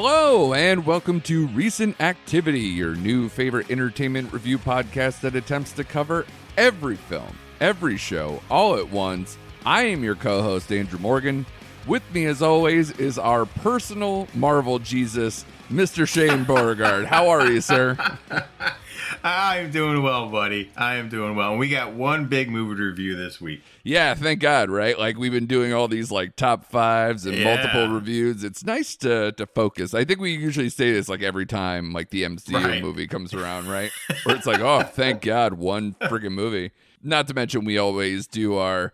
Hello, and welcome to Recent Activity, your new favorite entertainment review podcast that attempts to cover every film, every show, all at once. I am your co-host, Andrew Morgan. With me, as always, is our personal Marvel Jesus, Mr. Shane Beauregard. How are you, sir? I'm doing well, buddy. I am doing well. And we got one big movie to review this week. Yeah, thank God, right? Like, we've been doing all these, like, top fives and multiple reviews. It's nice to focus. I think we usually say this, like, every time, like, the MCU movie comes around, right? Where it's like, oh, thank God, one friggin' movie. Not to mention we always do our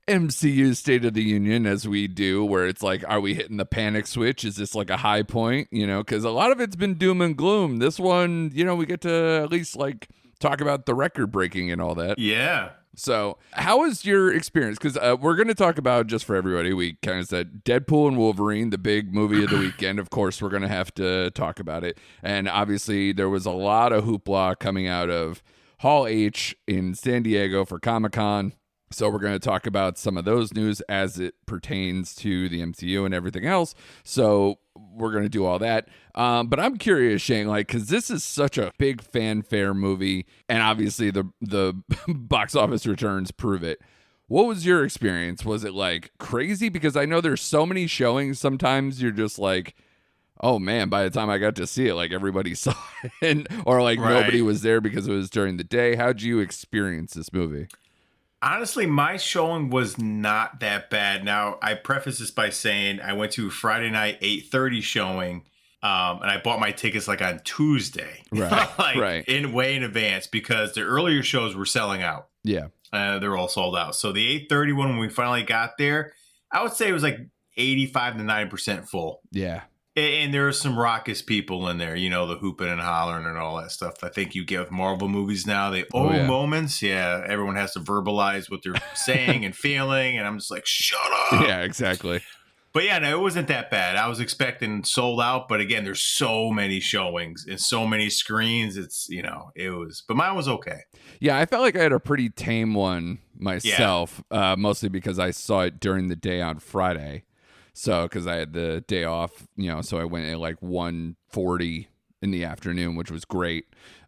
MCU State of the Union, as we do, where it's like, are we hitting the panic switch? Is this like a high point? You know, because a lot of it's been doom and gloom. This one, you know, we get to at least like talk about the record breaking and all that. Yeah. So how was your experience? Because we're going to talk about, just for everybody, we kind of said Deadpool and Wolverine, the big movie of the weekend. Of course, we're going to have to talk about it. And obviously, there was a lot of hoopla coming out of Hall H in San Diego for Comic-Con. So we're going to talk about some of those news as it pertains to the MCU and everything else. So we're going to do all that. But I'm curious, Shane, like, because this is such a big fanfare movie, and obviously the box office returns prove it. What was your experience? Was it like crazy? Because I know there's so many showings. Sometimes you're just like, oh man, by the time I got to see it, like everybody saw it, or like nobody was there because it was during the day. How'd you experience this movie? Honestly, my showing was not that bad. Now, I preface this by saying I went to a Friday night 8:30 showing, and I bought my tickets like on Tuesday, way in advance, because the earlier shows were selling out. Yeah, they're all sold out. So the 8:30 one, when we finally got there, I would say it was like 85 to 90% full. Yeah. And there are some raucous people in there, you know, the hooping and hollering and all that stuff. I think you get with Marvel movies now, they moments. Yeah, everyone has to verbalize what they're saying and feeling. And I'm just like, shut up. Yeah, exactly. But yeah, no, it wasn't that bad. I was expecting sold out. But again, there's so many showings and so many screens. It's, you know, it was, but mine was okay. Yeah, I felt like I had a pretty tame one myself, mostly because I saw it during the day on Friday. So, because I had the day off, you know, so I went at like 1:40 in the afternoon, which was great.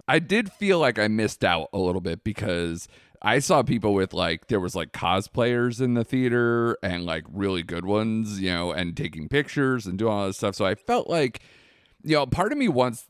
I did feel like I missed out a little bit because I saw people with like, there was like cosplayers in the theater and like really good ones, you know, and taking pictures and doing all this stuff. So I felt like, you know, part of me wants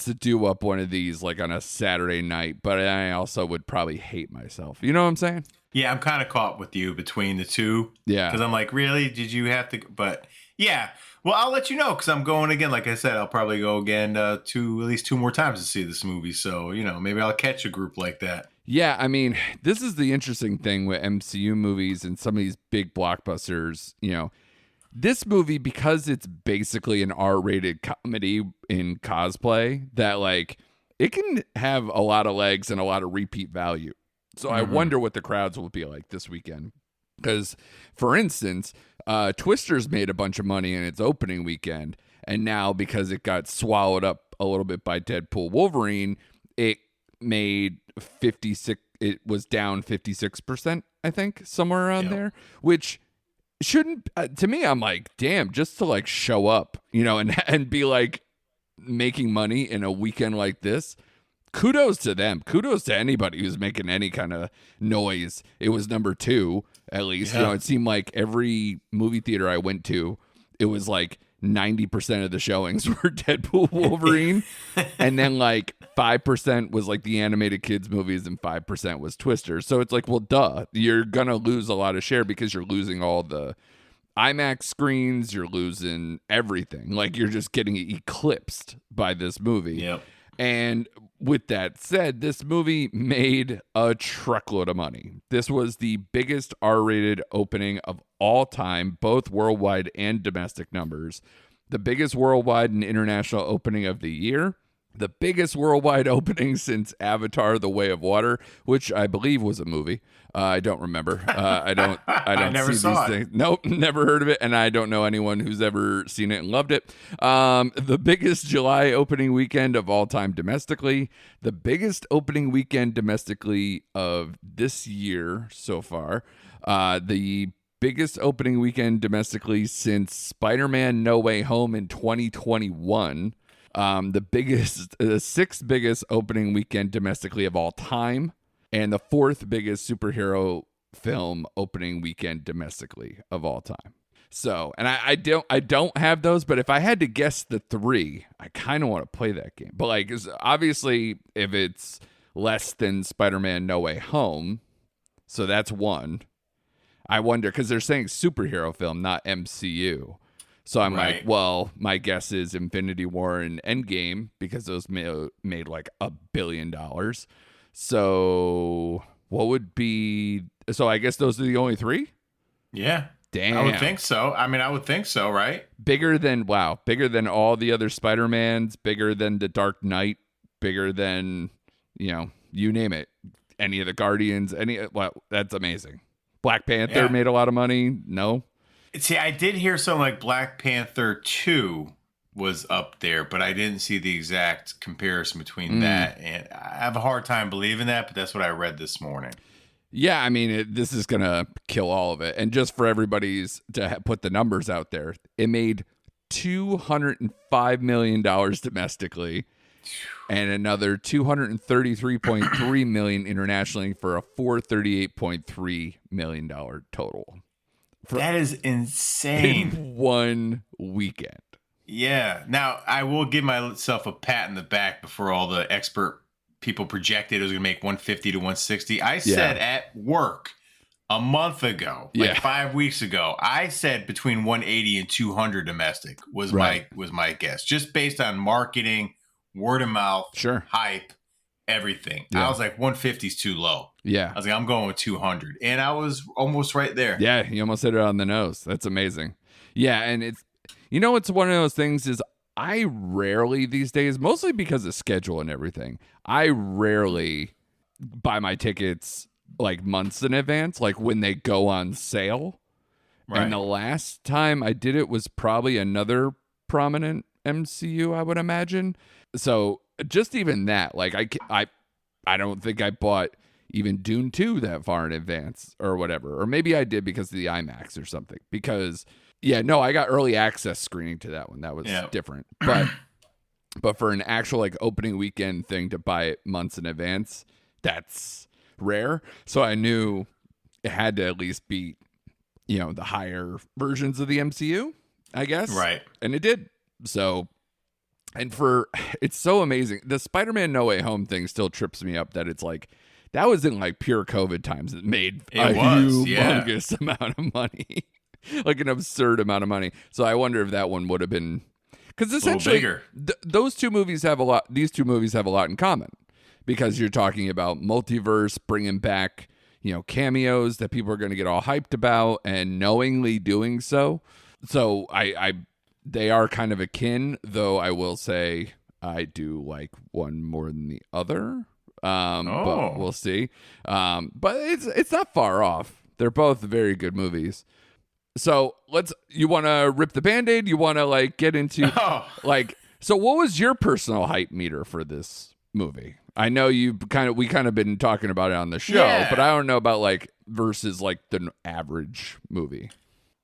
to do up one of these like on a Saturday night, but I also would probably hate myself. You know what I'm saying? Yeah, I'm kind of caught with you between the two. Yeah. Because I'm like, really? Did you have to? But yeah. Well, I'll let you know because I'm going again. Like I said, I'll probably go again at least two more times to see this movie. So, you know, maybe I'll catch a group like that. Yeah, I mean, this is the interesting thing with MCU movies and some of these big blockbusters. You know, this movie, because it's basically an R-rated comedy in cosplay, that like it can have a lot of legs and a lot of repeat value. So I wonder what the crowds will be like this weekend. Because, for instance, Twisters made a bunch of money in its opening weekend. And now, because it got swallowed up a little bit by Deadpool Wolverine, it made 56. It was down 56%, I think, somewhere around there. Which shouldn't, to me, I'm like, damn, just to like show up, you know, and be like making money in a weekend like this. Kudos to them. Kudos to anybody who's making any kind of noise. It was number 2, at least. Yeah. You know, it seemed like every movie theater I went to, it was like 90% of the showings were Deadpool Wolverine. And then like 5% was like the animated kids movies and 5% was Twisters. So it's like, well, duh. You're going to lose a lot of share because you're losing all the IMAX screens. You're losing everything. Like you're just getting eclipsed by this movie. Yep. And with that said, this movie made a truckload of money. This was the biggest R-rated opening of all time, both worldwide and domestic numbers. The biggest worldwide and international opening of the year. The biggest worldwide opening since Avatar: The Way of Water, which I believe was a movie. I don't remember. I don't never see saw these things. Nope, never heard of it, and I don't know anyone who's ever seen it and loved it. The biggest July opening weekend of all time domestically. The biggest opening weekend domestically of this year so far. The biggest opening weekend domestically since Spider-Man No Way Home in 2021. The sixth biggest opening weekend domestically of all time, and the fourth biggest superhero film opening weekend domestically of all time. So, and I don't have those, but if I had to guess the three, I kind of want to play that game. But like, obviously, if it's less than Spider-Man No Way Home, so that's one. I wonder, because they're saying superhero film, not MCU. So I'm like, well, my guess is Infinity War and Endgame, because those made like $1 billion. So what would be... So I guess those are the only three? Yeah. Damn. I would think so. I mean, I would think so, right? Bigger than all the other Spider-Mans, bigger than The Dark Knight, bigger than, you name it. Any of the Guardians, that's amazing. Black Panther made a lot of money. No? See, I did hear something like Black Panther 2 was up there, but I didn't see the exact comparison between that. And I have a hard time believing that, but that's what I read this morning. Yeah, I mean, this is going to kill all of it. And just for everybody's to put the numbers out there, it made $205 million domestically and another $233.3 million internationally for a $438.3 million total. That is insane. In one weekend. Yeah. Now, I will give myself a pat in the back before all the expert people projected it was going to make 150 to 160. I said at work a month ago, 5 weeks ago, I said between 180 and 200 domestic was my guess, just based on marketing, word of mouth, hype, everything. I was like, 150 is too low. Yeah. I was like, I'm going with 200. And I was almost right there. Yeah, you almost hit it on the nose. That's amazing. Yeah, and it's one of those things is I rarely these days, mostly because of schedule and everything, I rarely buy my tickets like months in advance, like when they go on sale. Right. And the last time I did it was probably another prominent MCU, I would imagine. So just even that, like I don't think I bought even Dune 2 that far in advance or whatever. Or maybe I did because of the IMAX or something. Because, I got early access screening to that one. That was different. But for an actual like opening weekend thing to buy it months in advance, that's rare. So I knew it had to at least be, the higher versions of the MCU, I guess. Right. And it did. So... And it's so amazing. The Spider-Man No Way Home thing still trips me up that it's like, that was in like pure COVID times. It made humongous amount of money, like an absurd amount of money. So I wonder if that one would have been, because essentially these two movies have a lot in common, because you're talking about multiverse, bringing back, cameos that people are going to get all hyped about and knowingly doing so. So they are kind of akin, though I will say I do like one more than the other. But we'll see. But it's not far off. They're both very good movies. So you want to rip the Band-Aid? You want to like get into so what was your personal hype meter for this movie? I know we kind of been talking about it on the show, but I don't know about like versus like the average movie.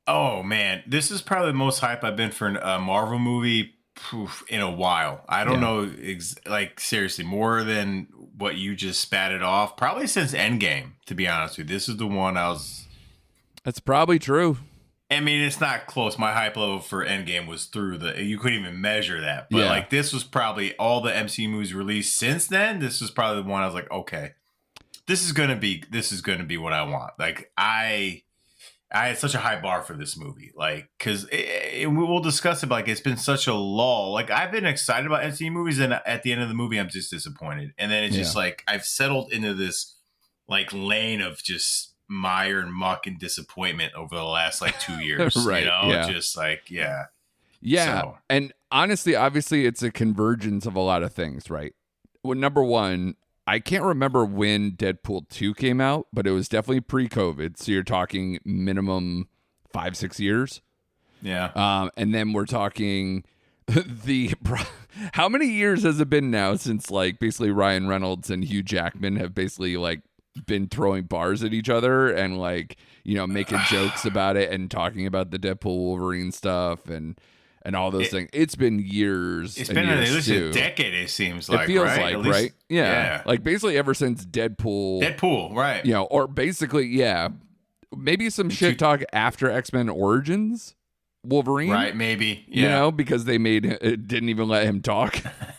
Oh, man. This is probably the most hype I've been for a Marvel movie in a while. I don't know, seriously, more than what you just spatted off. Probably since Endgame, to be honest with you. This is the one That's probably true. I mean, it's not close. My hype level for Endgame was you couldn't even measure that. But this was probably all the MCU movies released since then. This was probably the one I was like, okay, this is gonna be what I want. Like I had such a high bar for this movie, like, because we'll discuss it, but like, it's been such a lull. Like, I've been excited about MCU movies, and at the end of the movie, I'm just disappointed. And then it's just like, I've settled into this, like, lane of just mire and muck and disappointment over the last, like, 2 years. Right. Just like, Yeah. So. And honestly, obviously, it's a convergence of a lot of things, right? Well, number one, I can't remember when Deadpool 2 came out, but it was definitely pre-COVID. So you're talking minimum 5-6 years. Yeah. And then we're talking how many years has it been now since like basically Ryan Reynolds and Hugh Jackman have basically like been throwing bars at each other and like making jokes about it and talking about the Deadpool Wolverine stuff and all those things. It's been years. It's and been years at least too. a decade, it seems like. It feels right? like, right? Yeah. Like basically ever since Deadpool, right. or basically, maybe some shit talk after X-Men Origins Wolverine. Right, maybe. Yeah. Because they didn't even let him talk.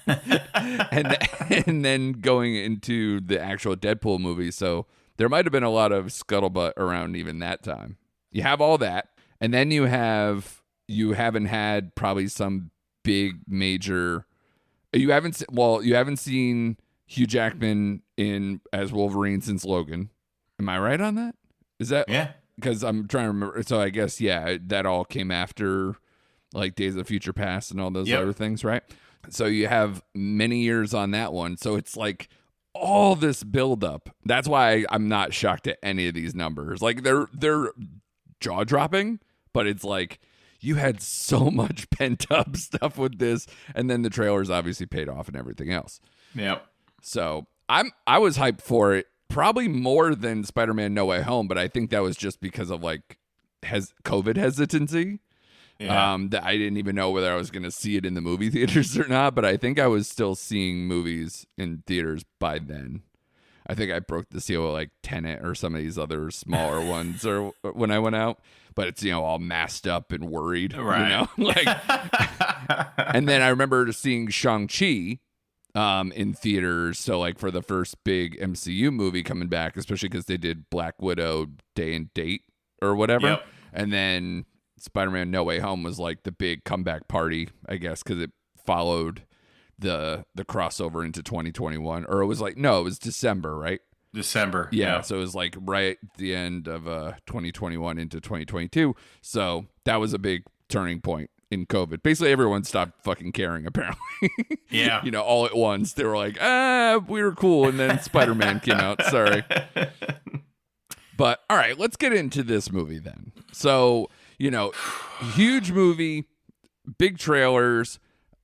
and then going into the actual Deadpool movie. So there might have been a lot of scuttlebutt around even that time. You have all that. And then you haven't had probably some big major. You haven't seen Hugh Jackman as Wolverine since Logan. Am I right on that? Is that because I'm trying to remember? So I guess that all came after like Days of Future Past and all those other things, right? So you have many years on that one. So it's like all this buildup. That's why I'm not shocked at any of these numbers. Like they're jaw dropping, but it's like you had so much pent up stuff with this, and then the trailers obviously paid off and everything else. Yep. So I was hyped for it, probably more than Spider-Man No Way Home, but I think that was just because of like COVID hesitancy. That I didn't even know whether I was going to see it in the movie theaters or not, but I think I was still seeing movies in theaters by then. I think I broke the seal with like Tenet or some of these other smaller ones or when I went out, but it's, all masked up and worried, right. like, and then I remember seeing Shang-Chi in theaters. So like for the first big MCU movie coming back, especially because they did Black Widow day and date or whatever. Yep. And then Spider-Man No Way Home was like the big comeback party, I guess, because it followed the crossover into 2021, or it was December, right? December. Yeah. So it was like right at the end of 2021 into 2022. So that was a big turning point in COVID. Basically, everyone stopped fucking caring, apparently. Yeah. All at once. They were like, we were cool. And then Spider-Man came out. Sorry. But all right, let's get into this movie then. So, huge movie, big trailers,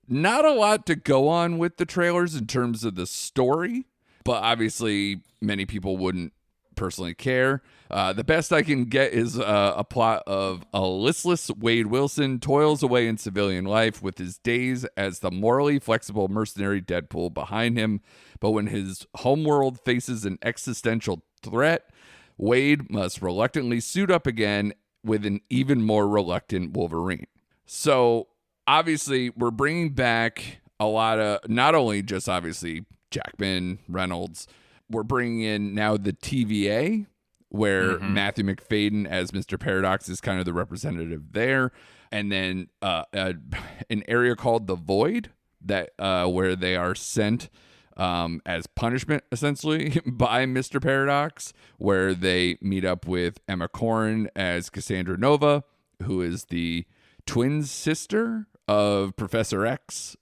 not a lot to go on with the trailers in terms of the story, but obviously many people wouldn't personally care. The best I can get is a plot of a listless Wade Wilson toils away in civilian life with his days as the morally flexible mercenary Deadpool behind him. But when his homeworld faces an existential threat, Wade must reluctantly suit up again with an even more reluctant Wolverine. So obviously we're bringing back a lot of, not only just obviously Jackman, Reynolds, we're bringing in now the TVA, where Matthew McFadden as Mr. Paradox is kind of the representative there. And then an area called the Void, that where they are sent as punishment, essentially, by Mr. Paradox, where they meet up with Emma Corrin as Cassandra Nova, who is the twin sister of Professor X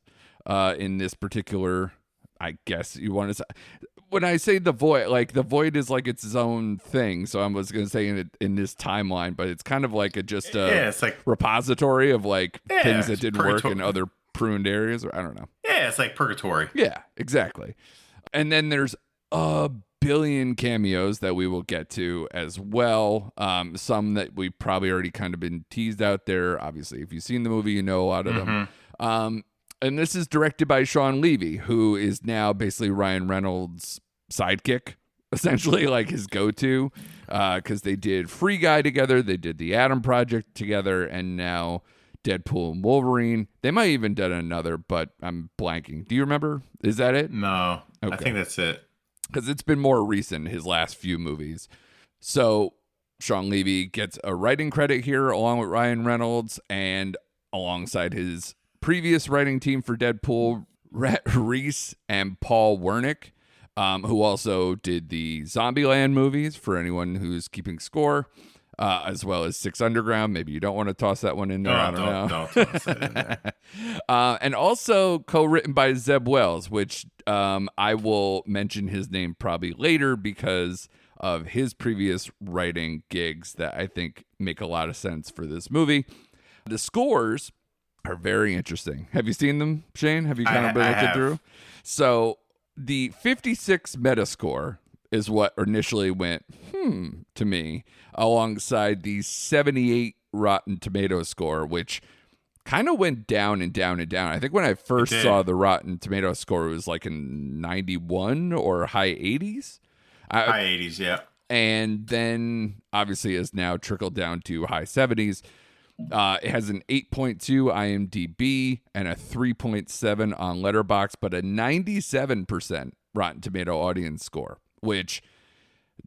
in this particular, I guess you want to say. When I say the Void, like the Void is like its own thing. So I was going to say in this timeline, but it's kind of like it's like repository of like things that didn't work in other pruned areas, or I don't know. Yeah, it's like purgatory. Yeah, exactly. And then there's a billion cameos that we will get to as well. Some that we probably already kind of been teased out there. Obviously, if you've seen the movie, you know a lot of them. And this is directed by Sean Levy, who is now basically Ryan Reynolds' sidekick, essentially, like his go-to, because they did Free Guy together, they did The Atom Project together, and now Deadpool and Wolverine. They might even done another, but I'm blanking. Do you remember? Is that it? No, okay. I think that's it. Because it's been more recent, his last few movies. So Sean Levy gets a writing credit here along with Ryan Reynolds, and alongside his previous writing team for Deadpool, Rhett Reese and Paul Wernick, who also did the Zombieland movies, for anyone who's keeping score, as well as Six Underground. Maybe you don't want to toss that one in there. I don't know. Don't toss that in there. And also co-written by Zeb Wells, which I will mention his name probably later because of his previous writing gigs that I think make a lot of sense for this movie. The scores are very interesting. Have you seen them, Shane? Have you kind of been looking through? So the 56 Metascore is what initially went, to me, alongside the 78 Rotten Tomatoes score, which kind of went down and down and down. I think when I first saw the Rotten Tomatoes score, it was like in 91 or high 80s. High 80s, yeah. And then obviously has now trickled down to high 70s. It has an 8.2 IMDb and a 3.7 on Letterboxd, but a 97% Rotten Tomato audience score, which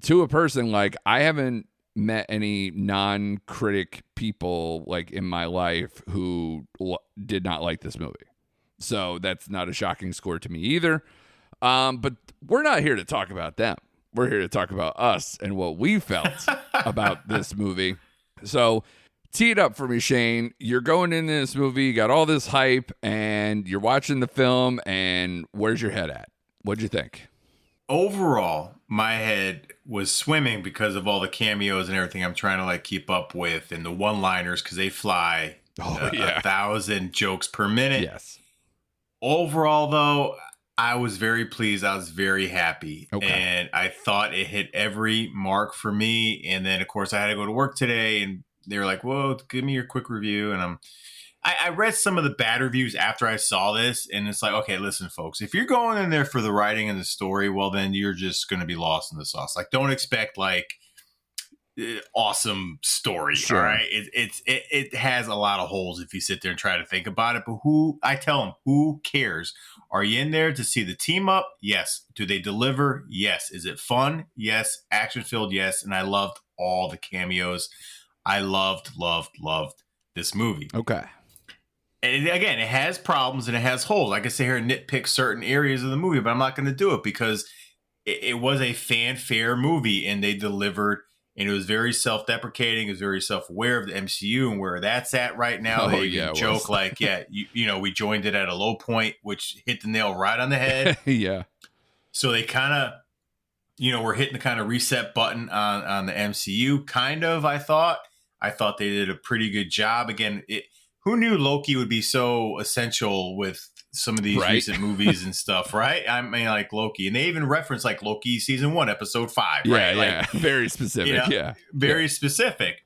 to a person, like, I haven't met any non-critic people like in my life who did not like this movie. So that's not a shocking score to me either. But we're not here to talk about them. We're here to talk about us and what we felt about this movie. So tee it up for me, Shane. You're going into this movie, you got all this hype, and you're watching the film, and where's your head at? What'd you think? Overall, my head was swimming because of all the cameos and everything I'm trying to like keep up with, and the one-liners, because they fly 1,000 jokes per minute. Yes. Overall, though, I was very pleased. I was very happy. Okay. And I thought it hit every mark for me. And then, of course, I had to go to work today, and they were like, "Whoa, give me your quick review." And I read some of the bad reviews after I saw this, and it's like, okay, listen, folks, if you're going in there for the writing and the story, well, then you're just going to be lost in the sauce. Like, don't expect like awesome story. Sure. All right, it has a lot of holes if you sit there and try to think about it. But I tell them, who cares? Are you in there to see the team up? Yes. Do they deliver? Yes. Is it fun? Yes. Action filled? Yes. And I loved all the cameos. I loved this movie. Okay. And again, it has problems and it has holes. I can sit here and nitpick certain areas of the movie, but I'm not going to do it because it was a fanfare movie, and they delivered. And it was very self-deprecating. It was very self-aware of the MCU and where that's at right now. They joke like, we joined it at a low point, which hit the nail right on the head. Yeah. So they kind of, we're hitting the kind of reset button on the MCU, kind of, I thought. I thought they did a pretty good job. Again, who knew Loki would be so essential with some of these recent movies and stuff, right? I mean, like Loki. And they even reference like Loki season 1, episode 5, right? Yeah, very specific, Very specific.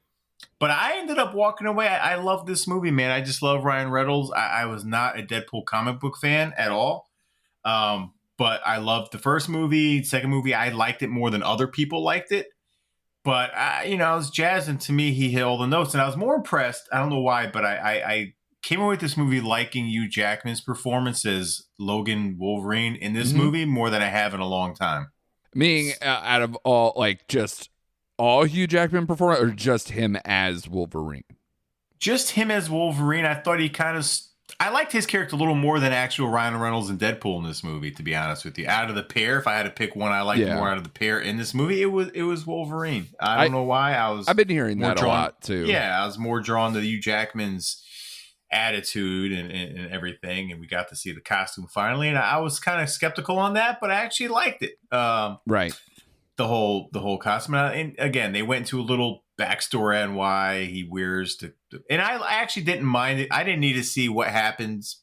But I ended up walking away. I love this movie, man. I just love Ryan Reynolds. I was not a Deadpool comic book fan at all. But I loved the first movie. Second movie, I liked it more than other people liked it. But, I was jazzed, and to me, he hit all the notes. And I was more impressed. I don't know why, but I came away with this movie liking Hugh Jackman's performance as Logan Wolverine in this movie more than I have in a long time. Meaning out of all, like, just all Hugh Jackman performance, or just him as Wolverine? Just him as Wolverine. I thought he kind of... I liked his character a little more than actual Ryan Reynolds and Deadpool in this movie, to be honest with you. Out of the pair, if I had to pick one I liked more out of the pair in this movie, it was Wolverine. I don't know why. I've been hearing that a lot too. Yeah, I was more drawn to Hugh Jackman's attitude and everything, and we got to see the costume finally, and I was kind of skeptical on that, but I actually liked it. Right. The whole costume. And again, they went into a little backstory on why he wears and I actually didn't mind it. I didn't need to see what happens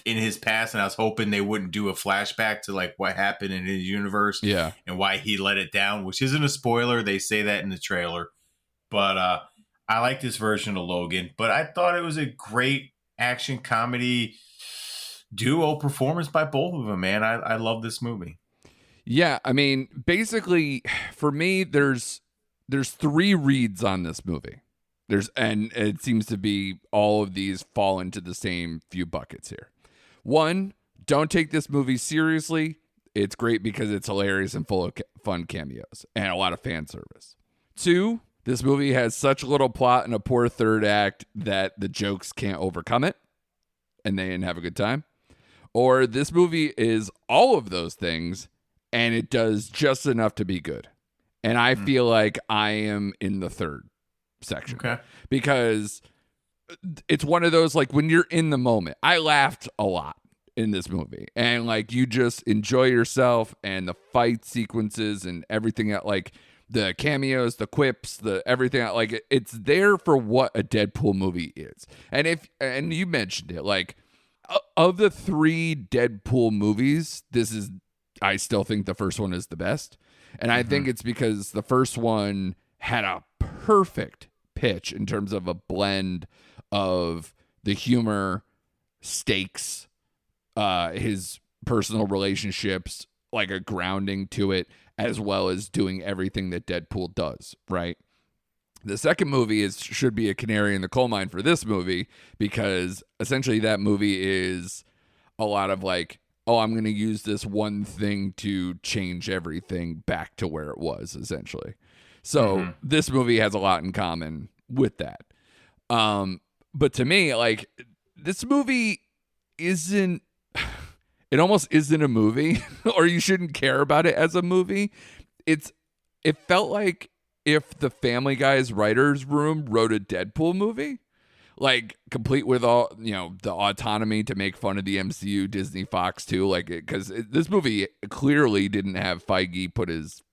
in his past, and I was hoping they wouldn't do a flashback to like what happened in his universe, and why he let it down, which isn't a spoiler. They say that in the trailer, but I like this version of Logan. But I thought it was a great action comedy duo performance by both of them. Man, I love this movie. Yeah, I mean, basically, for me, there's 3 reads on this movie. And it seems to be all of these fall into the same few buckets here. 1, don't take this movie seriously. It's great because it's hilarious and full of fun cameos and a lot of fan service. 2, this movie has such little plot and a poor third act that the jokes can't overcome it, and they didn't have a good time. Or this movie is all of those things, and it does just enough to be good. And I feel like I am in the third section. Okay. Because it's one of those, like, when you're in the moment, I laughed a lot in this movie. And, like, you just enjoy yourself, and the fight sequences and everything that, like, the cameos, the quips, the everything, like, it's there for what a Deadpool movie is. And you mentioned it, like, of the 3 Deadpool movies, I still think the first one is the best. And I think it's because the first one had a perfect pitch in terms of a blend of the humor, stakes, his personal relationships, like a grounding to it, as well as doing everything that Deadpool does, right? The second movie should be a canary in the coal mine for this movie, because essentially that movie is a lot of like, oh, I'm going to use this one thing to change everything back to where it was, essentially. So this movie has a lot in common with that. But to me, like, this movie isn't, it almost isn't a movie, or you shouldn't care about it as a movie. It felt like if the Family Guy's writer's room wrote a Deadpool movie, like complete with all, you know, the autonomy to make fun of the MCU, Disney, Fox too, like, because this movie clearly didn't have Feige put his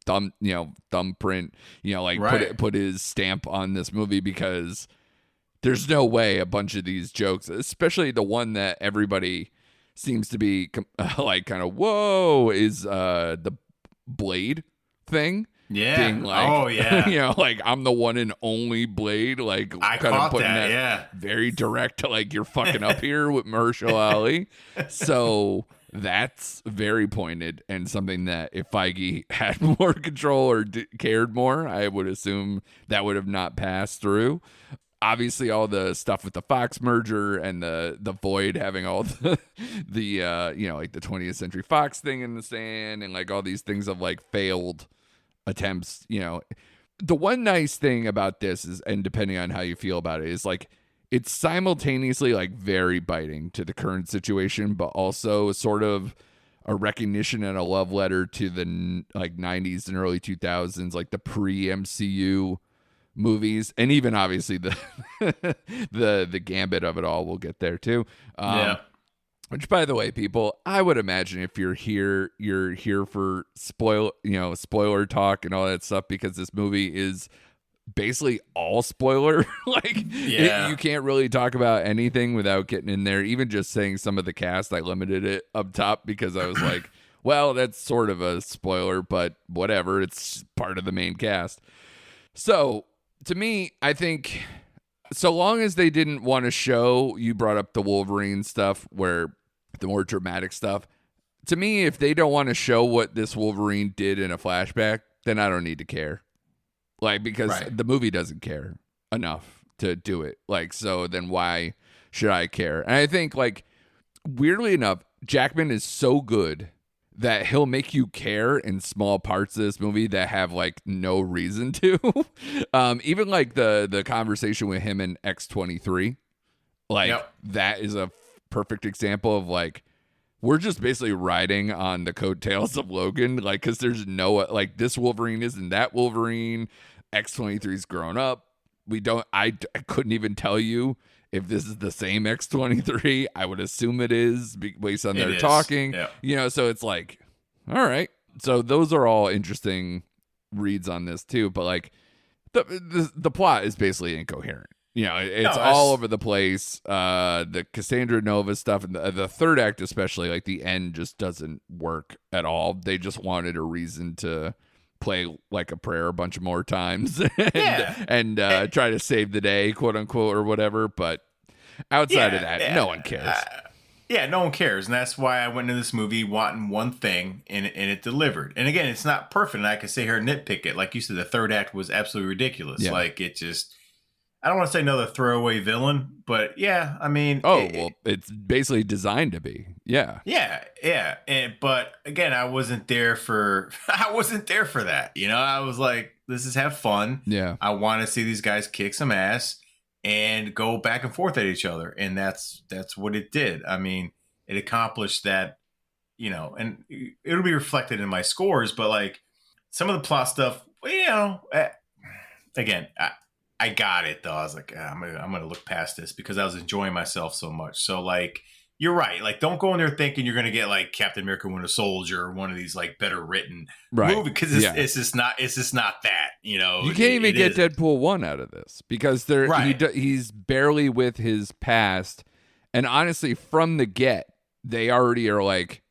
thumbprint, you know, like put his stamp on this movie, because there's no way a bunch of these jokes, especially the one that everybody seems to be like kind of whoa, is the Blade thing. Yeah. Being like, oh yeah. you know, like, I'm the one and only Blade. Like, I kind of putting that very direct to like, you're fucking up here with Mahershala Ali. So that's very pointed, and something that if Feige had more control or cared more, I would assume that would have not passed through. Obviously, all the stuff with the Fox merger and the Void having all the you know, like the 20th Century Fox thing in the sand, and like all these things of like failed attempts, you know. The one nice thing about this is, and depending on how you feel about it, is like it's simultaneously like very biting to the current situation, but also sort of a recognition and a love letter to the like 90s and early 2000s, like the pre-MCU movies, and even obviously the the gambit of it all. We'll get there too. Which, by the way, people, I would imagine if you're here for spoiler talk and all that stuff, because this movie is basically all spoiler. Like, you can't really talk about anything without getting in there. Even just saying some of the cast, I limited it up top because I was like, well, that's sort of a spoiler, but whatever. It's part of the main cast. So, to me, I think, so long as they didn't want to show, you brought up the Wolverine stuff, where the more dramatic stuff, to me, if they don't want to show what this Wolverine did in a flashback, then I don't need to care. Like, because the movie doesn't care enough to do it. Like, so then why should I care? And I think, like, weirdly enough, Jackman is so good that he'll make you care in small parts of this movie that have like no reason to. Even like the conversation with him in X-23, like that is a perfect example of like, we're just basically riding on the coattails of Logan, like, because there's no, like, this Wolverine isn't that Wolverine. X-23's grown up. I couldn't even tell you if this is the same X-23. I would assume it is based on their talking. Yeah. You know, so it's like, all right. So those are all interesting reads on this too. But like, the plot is basically incoherent. You know, it's all over the place. The Cassandra Nova stuff, and the third act especially, like the end just doesn't work at all. They just wanted a reason to play like a prayer a bunch of more times and try to save the day, quote unquote, or whatever. But outside of that, no one cares. No one cares. And that's why I went into this movie wanting one thing, and it delivered. And again, it's not perfect, and I can sit here and nitpick it. Like you said, the third act was absolutely ridiculous. Yeah. Like, it just, I don't want to say another throwaway villain, but yeah, I mean, it's basically designed to be. Yeah. But again, I wasn't there for that. You know, I was like, this is have fun. Yeah. I want to see these guys kick some ass and go back and forth at each other. And that's what it did. I mean, it accomplished that, you know, and it'll be reflected in my scores, but like some of the plot stuff, you know, again, I got it though. I was like, I'm gonna look past this because I was enjoying myself so much. So like, you're right. Like, don't go in there thinking you're gonna get like Captain America: Winter Soldier or one of these like better written movie, because it's just not that. You know, you can't even get Deadpool 1 out of this because he's barely with his past, and honestly, from the get, they already are like,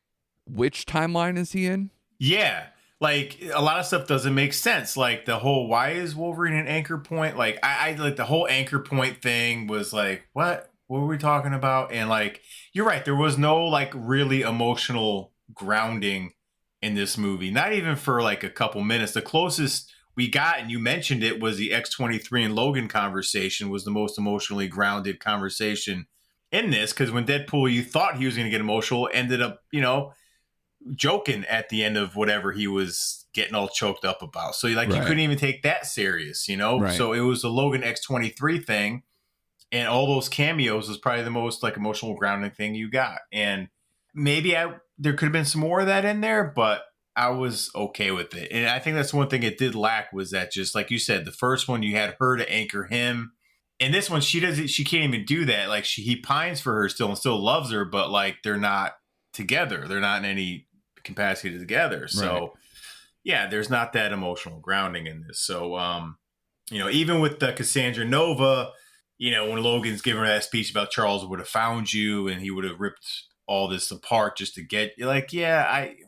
which timeline is he in? Yeah. like a lot of stuff doesn't make sense. Like the whole why is Wolverine an anchor point? Like I like the whole anchor point thing was like, what were we talking about? And like you're right, there was no like really emotional grounding in this movie. Not even for like a couple minutes. The closest we got, and you mentioned it, was the X-23 and Logan conversation was the most emotionally grounded conversation in this, because when Deadpool, you thought he was going to get emotional, ended up, joking at the end of whatever he was getting all choked up about. So like you couldn't even take that serious, Right. So it was the Logan X-23 thing, and all those cameos was probably the most like emotional grounding thing you got. And maybe there could have been some more of that in there, but I was okay with it. And I think that's one thing it did lack, was that, just like you said, the first one you had her to anchor him. And this one, she can't even do that. Like he pines for her still and still loves her, but like they're not together. They're not in any capacity together. So yeah, there's not that emotional grounding in this. So, even with the Cassandra Nova, when Logan's giving her that speech about Charles would have found you and he would have ripped all this apart just to get you, like,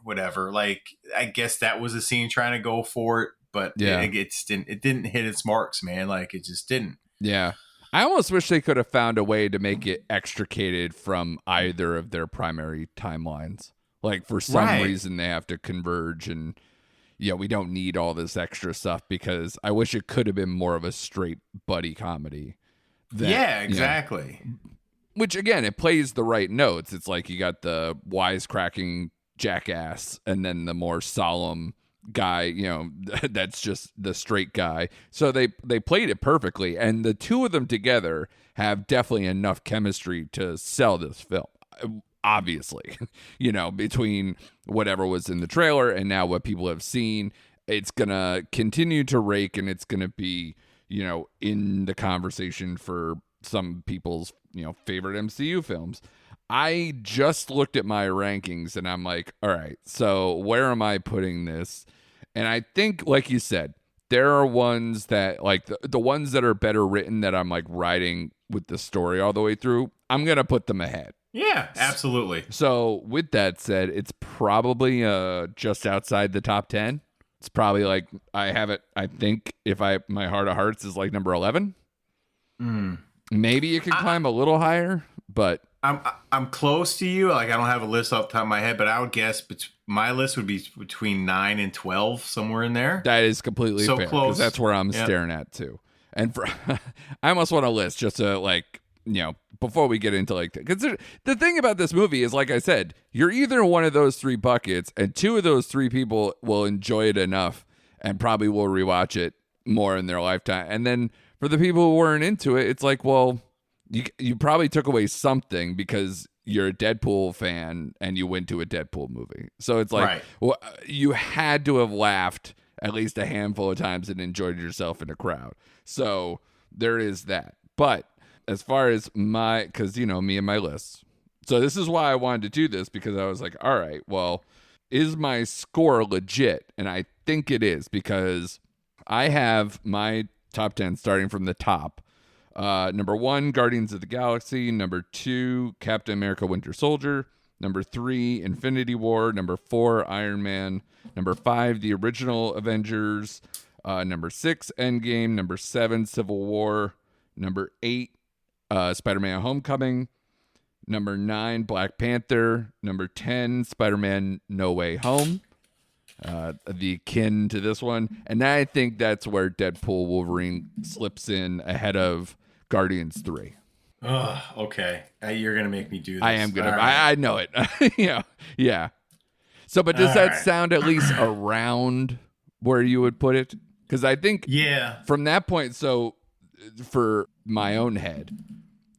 whatever. Like, I guess that was a scene trying to go for it, but it didn't hit its marks, man. Like, it just didn't. Yeah. I almost wish they could have found a way to make it extricated from either of their primary timelines. Like, for some reason they have to converge, and we don't need all this extra stuff, because I wish it could have been more of a straight buddy comedy. Exactly. Which, again, it plays the right notes. It's like you got the wisecracking jackass and then the more solemn guy, that's just the straight guy. So they played it perfectly. And the two of them together have definitely enough chemistry to sell this film. Obviously, between whatever was in the trailer and now what people have seen, it's going to continue to rake, and it's going to be, in the conversation for some people's, favorite MCU films. I just looked at my rankings and I'm like, all right, so where am I putting this? And I think, like you said, there are ones that, like the ones that are better written, that I'm like riding with the story all the way through, I'm going to put them ahead. Yeah, absolutely. So with that said, it's probably just outside the top 10. It's probably like, I think my heart of hearts is like number 11. Maybe it can climb a little higher, but I'm close to you. Like, I don't have a list off the top of my head, but I would guess my list would be between 9 and 12, somewhere in there. That is completely so fair, close. Because that's where I'm staring at too. And I almost want a list just to, like, before we get into, like, because the thing about this movie is, like I said, you're either one of those three buckets, and two of those three people will enjoy it enough and probably will rewatch it more in their lifetime. And then for the people who weren't into it, it's like, well, you probably took away something because you're a Deadpool fan and you went to a Deadpool movie. So it's like, well, you had to have laughed at least a handful of times and enjoyed yourself in a crowd. So there is that. But as far as because, me and my lists. So this is why I wanted to do this, because I was like, all right, well, is my score legit? And I think it is, because I have my top 10 starting from the top. Number 1, Guardians of the Galaxy. Number 2, Captain America Winter Soldier. Number 3, Infinity War. Number 4, Iron Man. Number 5, the original Avengers. Number 6, Endgame. Number 7, Civil War. Number 8, Spider-Man Homecoming. Number 9, Black Panther. Number 10, Spider-Man No Way Home. The kin to this one. And I think that's where Deadpool Wolverine slips in ahead of Guardians 3. Okay. You're going to make me do this. I am going to. I know it. Yeah. So, but does that sound at least around where you would put it? Because I think from that point, so for my own head,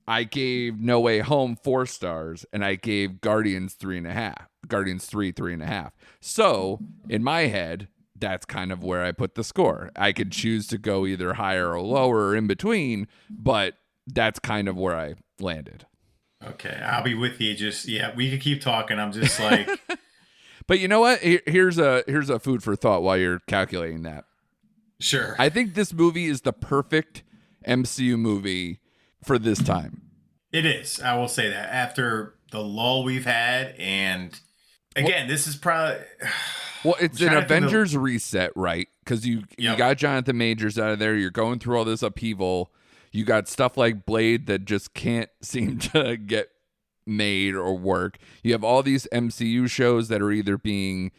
I gave No Way Home 4 stars, and I gave Guardians 3.5. Guardians 3.5. So in my head, that's kind of where I put the score. I could choose to go either higher or lower or in between, but that's kind of where I landed. Okay, I'll be with you. Just we could keep talking. I'm just like, but you know what? Here's a food for thought while you're calculating that. Sure. I think this movie is the perfect MCU movie for this time. It is. I will say that after the lull we've had, and again, this is probably Well, it's an Avengers reset, right? Because you got Jonathan Majors out of there. You're going through all this upheaval. You got stuff like Blade that just can't seem to get made or work. You have all these MCU shows that are either being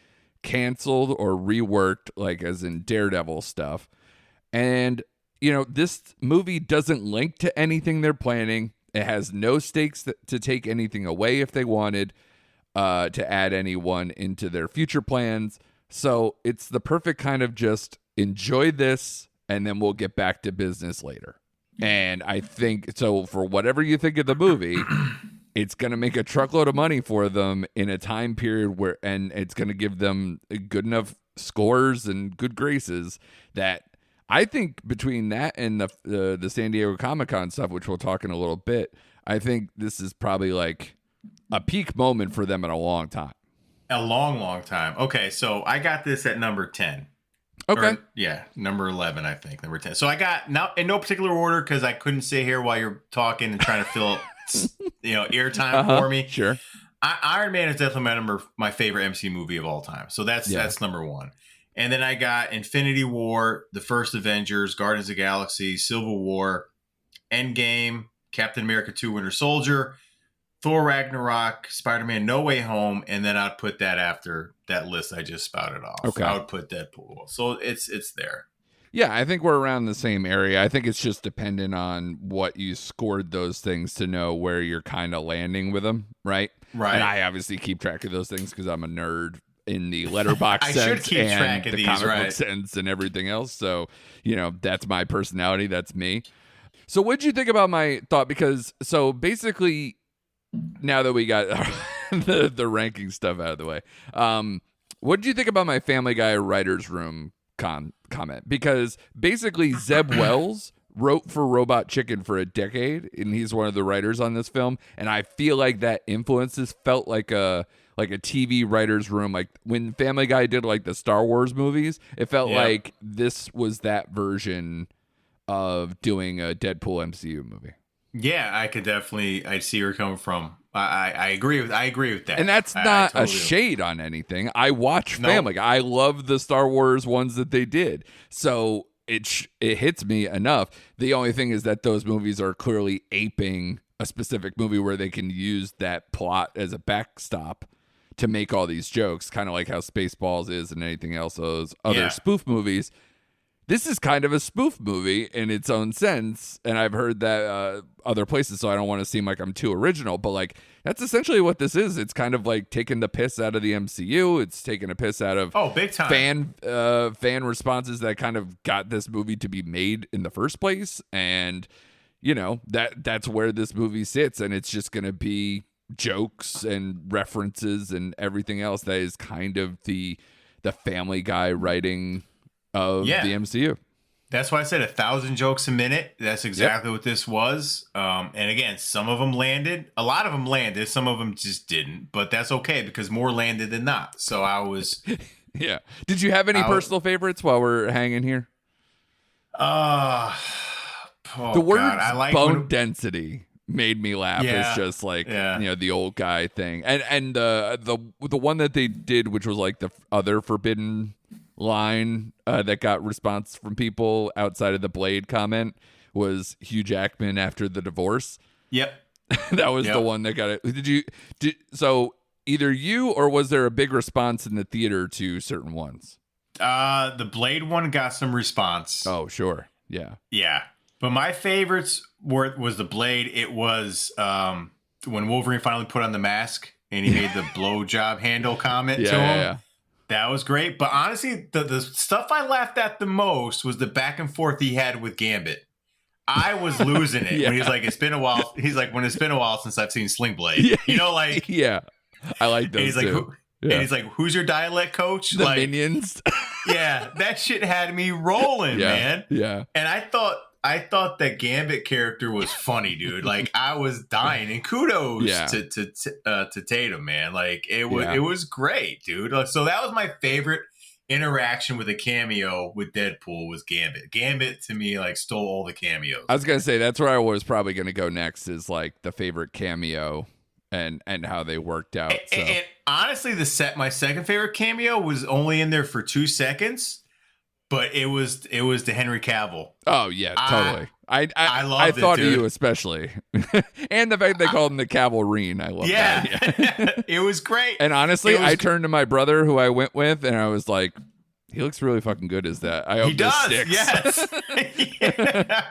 canceled or reworked, like as in Daredevil stuff. And, this movie doesn't link to anything they're planning. It has no stakes to take anything away if they wanted. To add anyone into their future plans. So it's the perfect kind of just enjoy this and then we'll get back to business later. And I think, so for whatever you think of the movie, it's going to make a truckload of money for them in a time period and it's going to give them good enough scores and good graces that I think between that and the San Diego Comic-Con stuff, which we'll talk in a little bit, I think this is probably like a peak moment for them in a long time. A long, long time. Okay, so I got this at number 10. Okay. Number 11, I think. Number 10. So I got, now in no particular order, because I couldn't sit here while you're talking and trying to fill airtime for me. Sure. Iron Man is definitely my favorite MC movie of all time. So that's number 1. And then I got Infinity War, The First Avengers, Guardians of the Galaxy, Civil War, Endgame, Captain America 2, Winter Soldier, Thor Ragnarok, Spider-Man No Way Home, and then I'd put that after that list I just spouted off. Okay. I would put Deadpool. So it's there. Yeah, I think we're around the same area. I think it's just dependent on what you scored those things to know where you're kind of landing with them, right? Right. And I obviously keep track of those things because I'm a nerd in the letterbox I sense should keep and track of the these, comic right? book sense and everything else. So, that's my personality. That's me. So what did you think about my thought? Because so basically, now that we got the ranking stuff out of the way, what did you think about my Family Guy writer's room comment? Because basically Zeb Wells wrote for Robot Chicken for a decade, and he's one of the writers on this film. And I feel like that influences felt like a TV writer's room. Like when Family Guy did like the Star Wars movies, it felt like this was that version of doing a Deadpool MCU movie. Yeah, I see where you're coming from. I agree with that. And that's not a shade on anything. I watch Family Guy. I love the Star Wars ones that they did. So it hits me enough. The only thing is that those movies are clearly aping a specific movie where they can use that plot as a backstop to make all these jokes, kind of like how Spaceballs is and anything else, those other spoof movies. This is kind of a spoof movie in its own sense, and I've heard that other places, so I don't want to seem like I'm too original, but like that's essentially what this is. It's kind of like taking the piss out of the MCU. It's taking a piss out of big time fan responses that kind of got this movie to be made in the first place, and that's where this movie sits, and it's just going to be jokes and references and everything else that is kind of the Family Guy writing of the MCU. That's why I said 1,000 jokes a minute. That's exactly what this was. And again, some of them landed. A lot of them landed. Some of them just didn't. But that's okay because more landed than not. So I was... Yeah. Did you have any personal favorites while we're hanging here? The word bone density made me laugh. It's just like the old guy thing. And the one that they did, which was like the other forbidden line that got response from people outside of the Blade comment, was Hugh Jackman after the divorce. Yep. That was the one that got it. So either you or was there a big response in the theater to certain ones? The Blade one got some response. Oh, sure. Yeah. Yeah. But my favorites was the Blade. It was when Wolverine finally put on the mask and he made the blowjob handle comment to him. Yeah. That was great. But honestly, the stuff I laughed at the most was the back and forth he had with Gambit. I was losing it when he's like, it's been a while. He's like, when it's been a while since I've seen Sling Blade. Like, I like those. And he's too. And he's like, who's your dialect coach? The Minions. That shit had me rolling, man. Yeah. And I thought that Gambit character was funny, dude. Like I was dying, and kudos to Tatum, man. Like it was great, dude. So that was my favorite interaction with a cameo with Deadpool was Gambit. Gambit to me like stole all the cameos. I was gonna say that's where I was probably gonna go next. Is like the favorite cameo and how they worked out. And honestly, my second favorite cameo was only in there for 2 seconds, but it was the Henry Cavill. Oh yeah, totally. I it, thought dude. of you especially, and the fact they called him the Cavalrine. I love that. Yeah. It was great. And honestly, I turned to my brother who I went with, and I was like, "He looks really fucking good as that." I hope he does. this sticks. Yes. Yeah.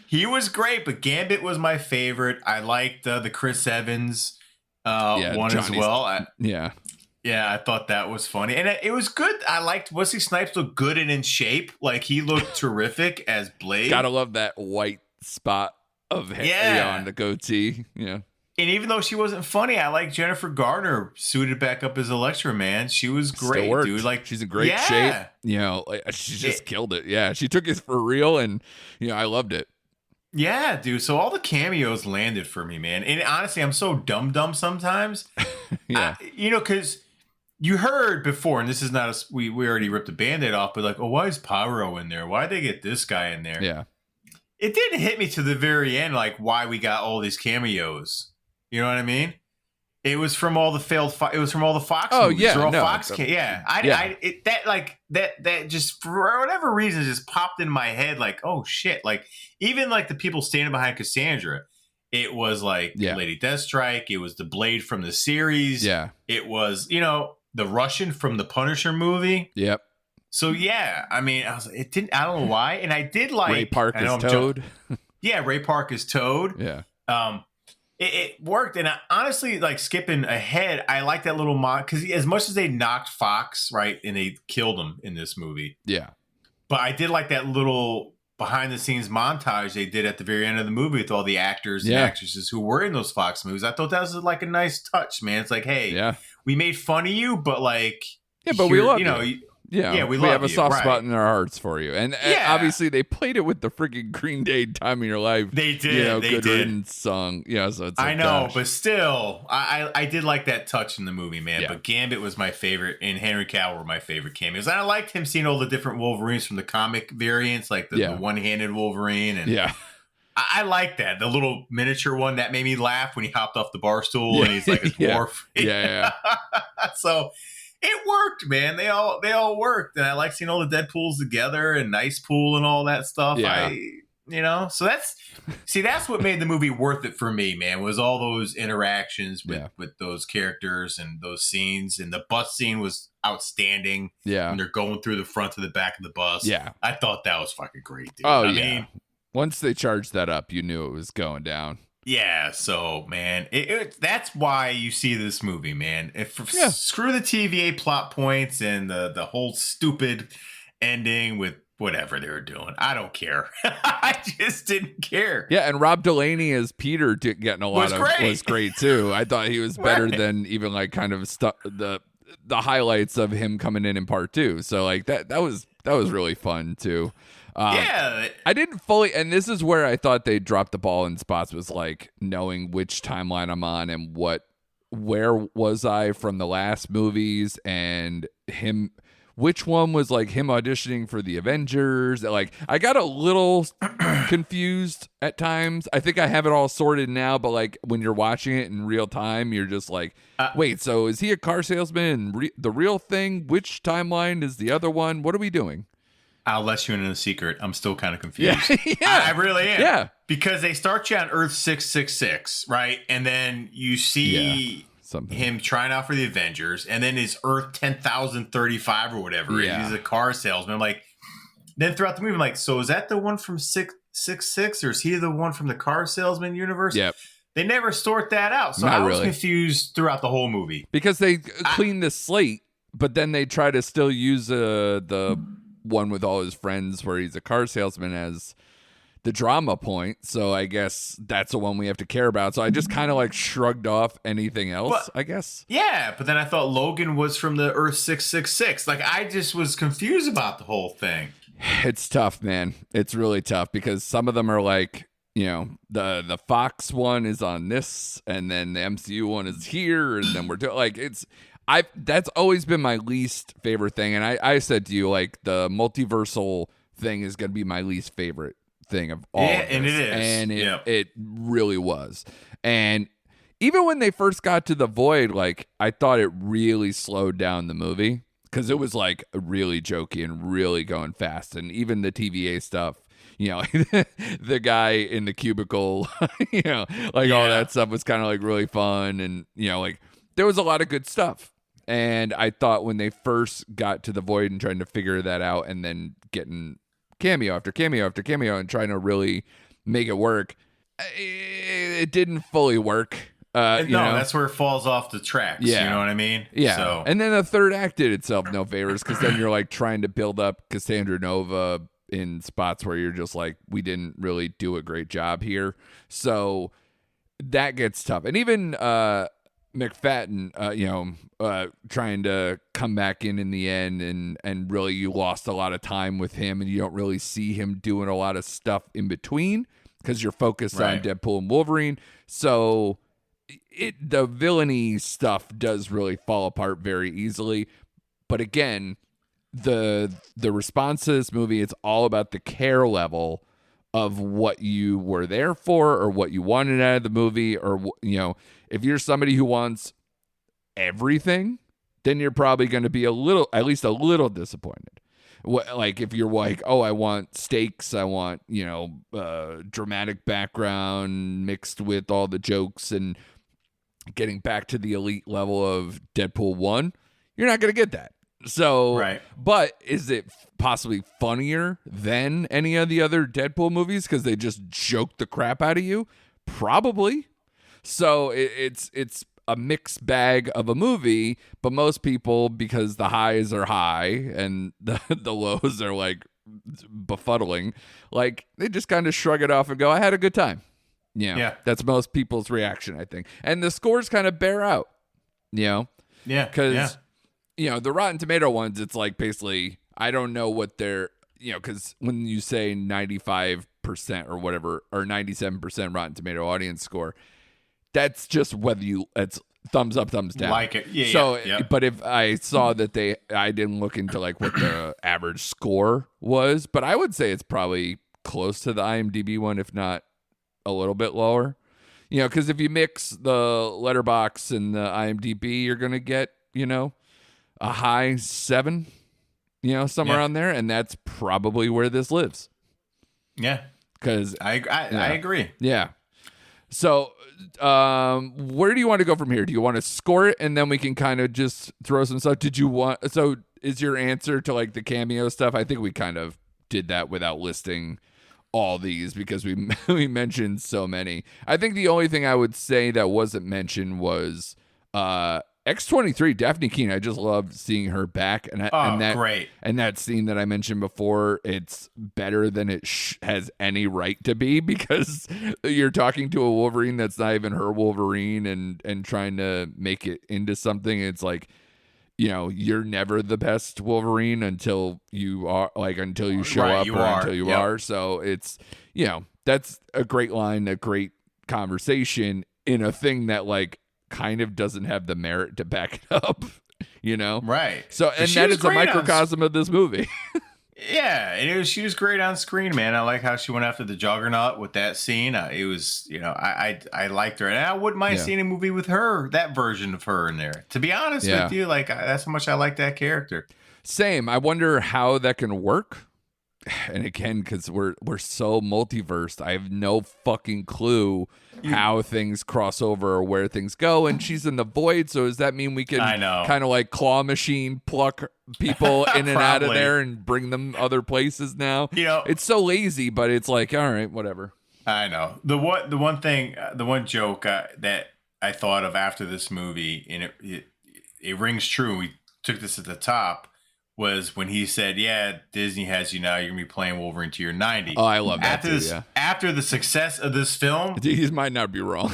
He was great, but Gambit was my favorite. I liked the Chris Evans one as well. Yeah, I thought that was funny, and it was good. I liked Wesley Snipes looked good and in shape. Like he looked terrific as Blade. Gotta love that white spot of hair on the goatee. Yeah. And even though she wasn't funny, I like Jennifer Garner suited back up as Elektra, man. She was great, dude. Like she's in great shape. You know, like she just killed it. Yeah, she took it for real, and I loved it. Yeah, dude. So all the cameos landed for me, man. And honestly, I'm so dumb sometimes. Yeah. Because you heard before, and this is not we already ripped the Band-Aid off, but like, oh, why is Pyro in there? Why'd they get this guy in there? Yeah. It didn't hit me to the very end, like why we got all these cameos. You know what I mean? It was from all the it was from all the Fox movies. Yeah, all Fox. That just for whatever reason just popped in my head. Like, oh shit! Like even like the people standing behind Cassandra, it was like Lady Deathstrike. It was the Blade from the series. Yeah. It was the Russian from the Punisher movie. Yep. So yeah, I mean, I don't know why, and I did like Ray Park is Toad. Ray Park is Toad. Yeah. It worked, and I, honestly, like skipping ahead, I like that little because as much as they knocked Fox right and they killed him in this movie, but I did like that little behind the scenes montage they did at the very end of the movie with all the actors and actresses who were in those Fox movies. I thought that was like a nice touch, man. It's like, hey, we made fun of you, but like, but we love you. We have a soft spot in our hearts for you. And obviously they played it with the freaking Green Day Time of Your Life. They did. Good Riddance song. Yeah, so it's like, I know, but still, I did like that touch in the movie, man. But Gambit was my favorite, and Henry Cavill were my favorite cameos. And I liked him seeing all the different Wolverines from the comic variants, like the one-handed Wolverine. And I like that. The little miniature one that made me laugh when he hopped off the bar stool and he's like a dwarf. So it worked, man. They all worked, and I like seeing all the Deadpools together and Nice Pool and all that stuff. So that's what made the movie worth it for me, man. Was all those interactions with those characters and those scenes, and the bus scene was outstanding. Yeah, when they're going through the front to the back of the bus. Yeah, I thought that was fucking great, dude. I mean, once they charged that up, you knew it was going down. Yeah, so man, that's why you see this movie, man. Screw the TVA plot points and the whole stupid ending with whatever they were doing. I don't care. I just didn't care. Yeah, and Rob Delaney as Peter getting a lot was great too. I thought he was better than even like kind of the highlights of him coming in part 2. So like that was really fun too. I didn't fully, and this is where I thought they dropped the ball in spots, was like knowing which timeline I'm on and where was I from the last movies, and which one was like him auditioning for the Avengers. Like I got a little confused at times. I think I have it all sorted now, but like when you're watching it in real time, you're just like, wait, so is he a car salesman and the real thing? Which timeline is the other one? What are we doing? I'll let you in a secret. I'm still kind of confused. Yeah. I really am. Yeah. Because they start you on Earth 666, right? And then you see him trying out for the Avengers. And then it's Earth 10,035 or whatever. Yeah. He's a car salesman. I'm like, then throughout the movie, I'm like, so is that the one from 666? Or is he the one from the car salesman universe? Yep. They never sort that out. So I was confused throughout the whole movie. Because they clean the slate, but then they try to still use the one with all his friends where he's a car salesman as the drama point. So I guess that's the one we have to care about. So I just kind of like shrugged off anything else, I guess. Yeah, but then I thought Logan was from the Earth 666. Like I just was confused about the whole thing. It's tough, man. It's really tough because some of them are like, the Fox one is on this, and then the MCU one is here, and then we're doing like that's always been my least favorite thing. And I said to you, like, the multiversal thing is going to be my least favorite thing of all. Yeah, and it is. And it really was. And even when they first got to the Void, like I thought it really slowed down the movie because it was like really jokey and really going fast, and even the TVA stuff. You know, the guy in the cubicle, you know, like all that stuff was kind of like really fun. And, you know, like there was a lot of good stuff. And I thought when they first got to the Void and trying to figure that out and then getting cameo after cameo after cameo and trying to really make it work, it didn't fully work. No, that's where it falls off the tracks. Yeah. You know what I mean? Yeah. So. And then the third act did itself no favors because then you're like trying to build up Cassandra Nova in spots where you're just like, we didn't really do a great job here. So that gets tough. And even McFadden, trying to come back in the end and really you lost a lot of time with him and you don't really see him doing a lot of stuff in between because you're focused on Deadpool and Wolverine. So the villainy stuff does really fall apart very easily. But again, the response to this movie, it's all about the care level of what you were there for or what you wanted out of the movie. Or, you know, if you're somebody who wants everything, then you're probably going to be at least a little disappointed. Like if you're like, oh, I want stakes, I want, you know, dramatic background mixed with all the jokes and getting back to the elite level of Deadpool 1, you're not going to get that. So, but is it possibly funnier than any of the other Deadpool movies because they just joke the crap out of you? Probably. So it's a mixed bag of a movie, but most people, because the highs are high and the lows are like befuddling, like they just kind of shrug it off and go, I had a good time. Yeah. That's most people's reaction, I think. And the scores kind of bear out, you know? Yeah. Because you know, the Rotten Tomato ones, it's like basically, I don't know what they're, you know, because when you say 95% or whatever, or 97% Rotten Tomato audience score, that's just whether it's thumbs up, thumbs down. Like it. Yeah. So, but if I saw that I didn't look into like what the average score was, but I would say it's probably close to the IMDb one, if not a little bit lower. You know, because if you mix the Letterboxd and the IMDb, you're going to get, you know, a high 7, you know, somewhere on there, and that's probably where this lives. Yeah, because I agree. Yeah. So, where do you want to go from here? Do you want to score it, and then we can kind of just throw some stuff? So, is your answer to like the cameo stuff? I think we kind of did that without listing all these because we mentioned so many. I think the only thing I would say that wasn't mentioned was X-23, Daphne Keane. I just love seeing her back, and that great. And that scene that I mentioned before, it's better than it has any right to be because you're talking to a Wolverine that's not even her Wolverine, and trying to make it into something. It's like, you know, you're never the best Wolverine until you are, like until you show up until you are. So it's, you know, that's a great line, a great conversation in a thing that like kind of doesn't have the merit to back it up, you know? Right. So, and that is a microcosm of this movie. Yeah. And she was great on screen, man. I like how she went after the Juggernaut with that scene. It was, you know, I liked her, and I wouldn't mind seeing a movie with her, that version of her in there. To be honest with you, like that's how much I like that character. Same. I wonder how that can work. And again, because we're so multiversed, I have no fucking clue how things cross over or where things go. And she's in the Void, so does that mean we can kind of like claw machine pluck people in and out of there and bring them other places now? You know, it's so lazy, but it's like, all right, whatever. I know. The one joke that I thought of after this movie, and it rings true. We took this at the top. Was when he said, yeah, Disney has you now. You're going to be playing Wolverine to your 90. Oh, I love that After the success of this film. He might not be wrong.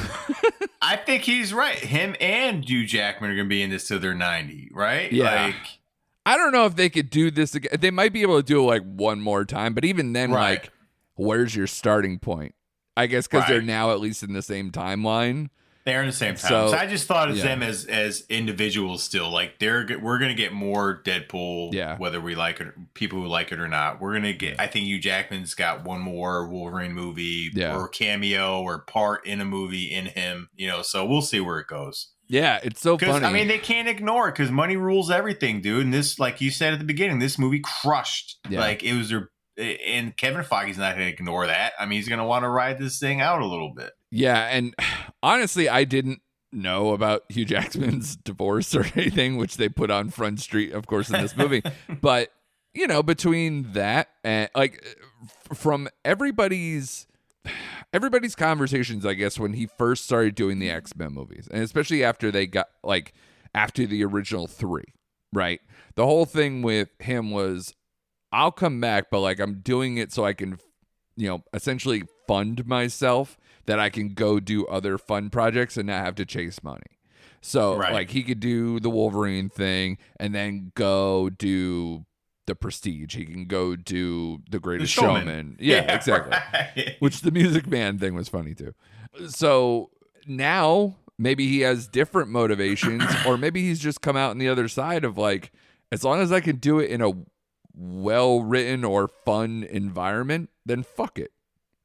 I think he's right. Him and Hugh Jackman are going to be in this till they're 90, right? Yeah. Like, I don't know if they could do this again. They might be able to do it like one more time. But even then, like, where's your starting point? I guess because they're now at least in the same timeline. They're in the same time. So I just thought of them as individuals still. Like we're gonna get more Deadpool, whether we like it, people who like it or not. We're gonna get. I think Hugh Jackman's got one more Wolverine movie or cameo or part in a movie in him. So we'll see where it goes. Yeah, it's so funny. I mean, they can't ignore it because money rules everything, dude. And this, like you said at the beginning, this movie crushed. Yeah. Like it was their. And Kevin Feige's not going to ignore that. I mean, he's going to want to ride this thing out a little bit. Yeah, and honestly, I didn't know about Hugh Jackman's divorce or anything, which they put on Front Street, of course, in this movie. But, between that and, from everybody's conversations, I guess, when he first started doing the X-Men movies, and especially after they got, after the original 3, right? The whole thing with him was, I'll come back, but I'm doing it so I can, essentially fund myself, that I can go do other fun projects and not have to chase money. So he could do the Wolverine thing and then go do the Prestige. He can go do the Greatest Showman. Yeah, exactly. Right. Which the Music Man thing was funny too. So now maybe he has different motivations, or maybe he's just come out on the other side of as long as I can do it in a well-written or fun environment, then fuck it.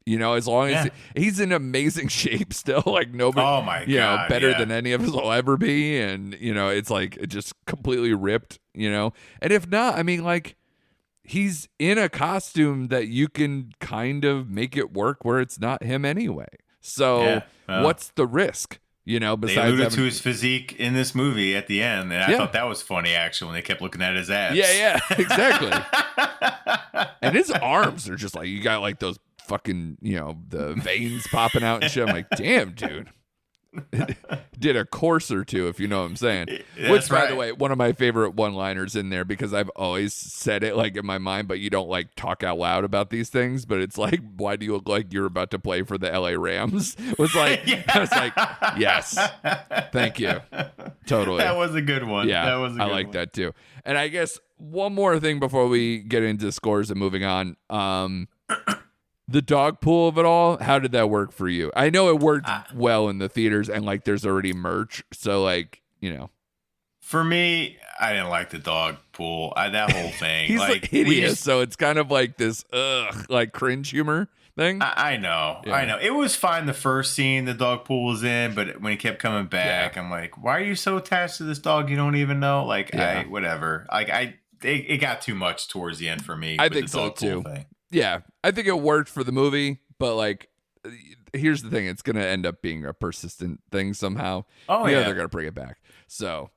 As long as he's in amazing shape still, nobody, oh my God, better than any of us will ever be. And, it's just completely ripped, and if not, I mean, he's in a costume that you can kind of make it work where it's not him anyway. So what's the risk? Besides they alluded to his physique in this movie at the end, and I thought that was funny actually when they kept looking at his abs. Yeah, exactly. And his arms are just you got those fucking the veins popping out and shit. I'm damn, dude. Did a course or two, if you know what I'm saying. Which, by the way, one of my favorite one-liners in there, because I've always said it in my mind, but you don't talk out loud about these things. But it's why do you look like you're about to play for the LA Rams? Was I was yes, thank you, totally. That was a good one. Yeah, that was a good I like that too. And I guess one more thing before we get into scores and moving on. The dog pool of it all, how did that work for you? I know it worked well in the theaters, and there's already merch, so For me, I didn't like the dog pool. That whole thing. He's hideous, so it's kind of this cringe humor thing. I know. It was fine the first scene the dog pool was in, but when he kept coming back, I'm why are you so attached to this dog you don't even know? Whatever. It got too much towards the end for me. I think so too. Thing. Yeah, I think it worked for the movie, but here's the thing: it's gonna end up being a persistent thing somehow. Oh yeah, they're gonna bring it back. So,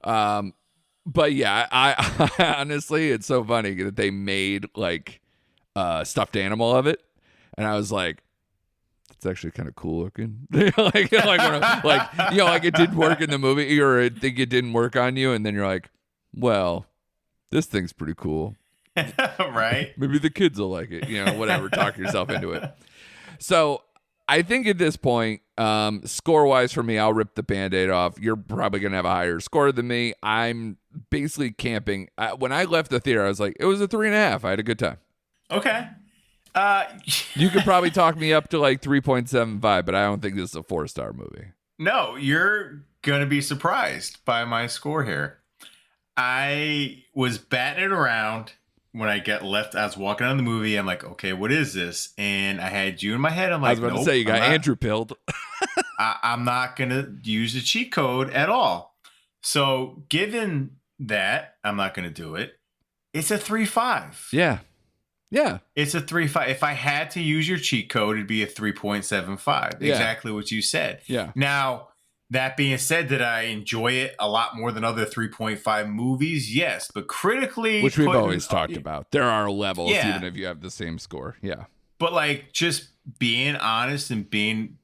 but yeah, I honestly, it's so funny that they made a stuffed animal of it, and I was it's actually kind of cool looking. It didn't work in the movie, or I think it didn't work on you, and then you're well, this thing's pretty cool. Right? Maybe the kids will like it, whatever. Talk yourself into it. So I think at this point, score wise for me, I'll rip the Band-Aid off. You're probably going to have a higher score than me. I'm basically camping. When I left the theater, I was it was a 3.5. I had a good time. Okay. You could probably talk me up to 3.75, but I don't think this is a 4-star movie. No, you're going to be surprised by my score here. I was batting it around. When I get left, I was walking on the movie. I'm okay, what is this? And I had you in my head. I'm I was about to say, you got Andrew pilled. I'm not going to use the cheat code at all. So given that, I'm not going to do it. It's a 3.5. Yeah. Yeah. It's a 3.5. If I had to use your cheat code, it'd be a 3.75. Yeah. Exactly what you said. Yeah. Now, that being said, did I enjoy it a lot more than other 3.5 movies? Yes, but critically... Which we've always talked about. There are levels, even if you have the same score. Yeah. But just being honest and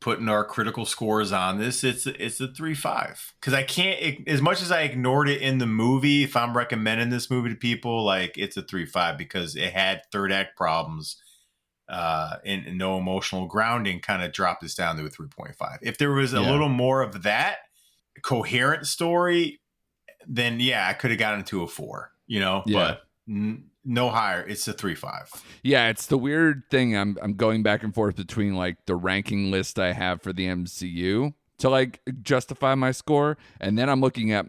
putting our critical scores on this, it's a 3.5. Because I can't... As much as I ignored it in the movie, if I'm recommending this movie to people, it's a 3.5 because it had third act problems. And no emotional grounding kind of dropped this down to a 3.5. If there was a little more of that coherent story, then I could have gotten to a 4, but no higher. It's a 3.5. Yeah. It's the weird thing. I'm going back and forth between the ranking list I have for the MCU to like justify my score. And then I'm looking at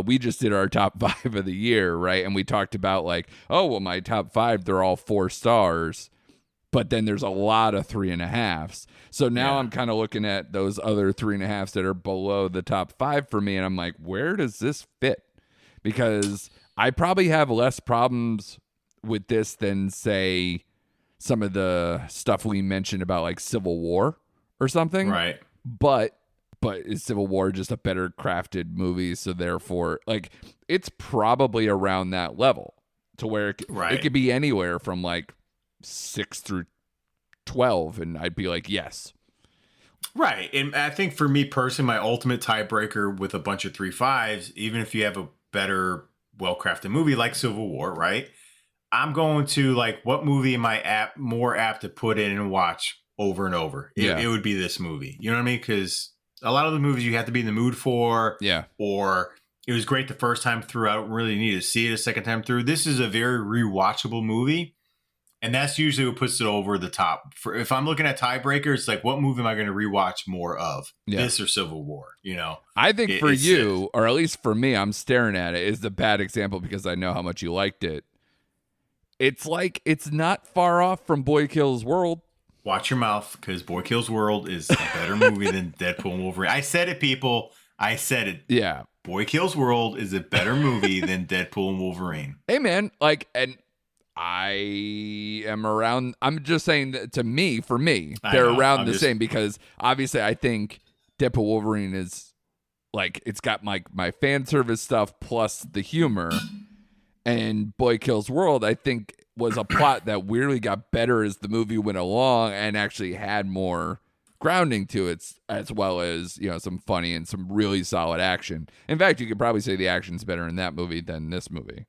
we just did our top 5 of the year, right? And we talked about like, oh well, my top 5, they're all 4 stars, but then there's a lot of 3.5s. So now I'm kind of looking at those other 3.5s that are below the top 5 for me, and I'm like, where does this fit? Because I probably have less problems with this than, say, some of the stuff we mentioned about like Civil War or something. Right. But is Civil War just a better crafted movie? So therefore, like, it's probably around that level to where it could be anywhere from like 6 through 12, and I'd be like, yes. Right. And I think for me personally, my ultimate tiebreaker with a bunch of 3.5s, even if you have a better, well-crafted movie like Civil War, right? I'm going to like, what movie am I more apt to put in and watch over and over? It would be this movie. You know what I mean? Because a lot of the movies you have to be in the mood for. Yeah. Or it was great the first time through. I don't really need to see it a second time through. This is a very rewatchable movie. And that's usually what puts it over the top. If I'm looking at tiebreakers, like what movie am I going to rewatch more of? Yeah. This or Civil War? You know, I think for you, or at least for me, I'm staring at it, is the bad example because I know how much you liked it. It's like it's not far off from Boy Kills World. Watch your mouth, because Boy Kills World is a better movie than Deadpool and Wolverine. I said it, people. I said it. Yeah. Boy Kills World is a better movie than Deadpool and Wolverine. Hey, man, like, and I am around. I'm just saying that for me, they're around the same, because obviously I think Deadpool Wolverine is like, it's got my fan service stuff plus the humor, and Boy Kills World, I think, was a plot that weirdly got better as the movie went along and actually had more grounding to it, as well as, you know, some funny and some really solid action. In fact, you could probably say the action's better in that movie than this movie.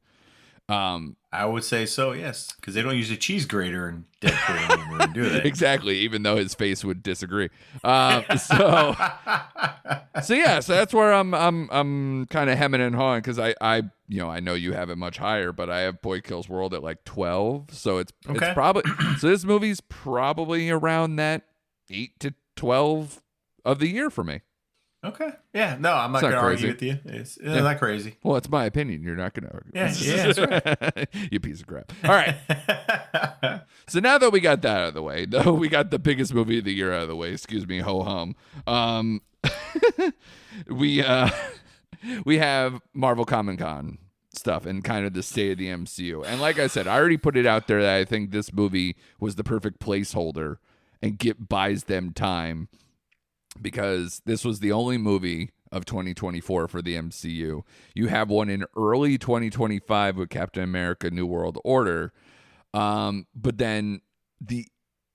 I would say so, yes, because they don't use a cheese grater in Deadpool anymore, do they? Exactly, even though his face would disagree. So that's where I'm kind of hemming and hawing, because I know you have it much higher, but I have Boy Kills World at like 12, so it's probably so this movie's probably around that 8 to 12 of the year for me. Okay. Yeah. No, I'm not going to argue with you. It's not crazy. Well, it's my opinion. You're not going to argue. Yeah, that's right. You piece of crap. All right. So now that we got that out of the way, though, we got the biggest movie of the year out of the way. Excuse me, ho hum. We have Marvel Comic Con stuff and kind of the state of the MCU. And like I said, I already put it out there that I think this movie was the perfect placeholder and buys them time, because this was the only movie of 2024 for the MCU. You have one in early 2025 with Captain America: New World Order. But then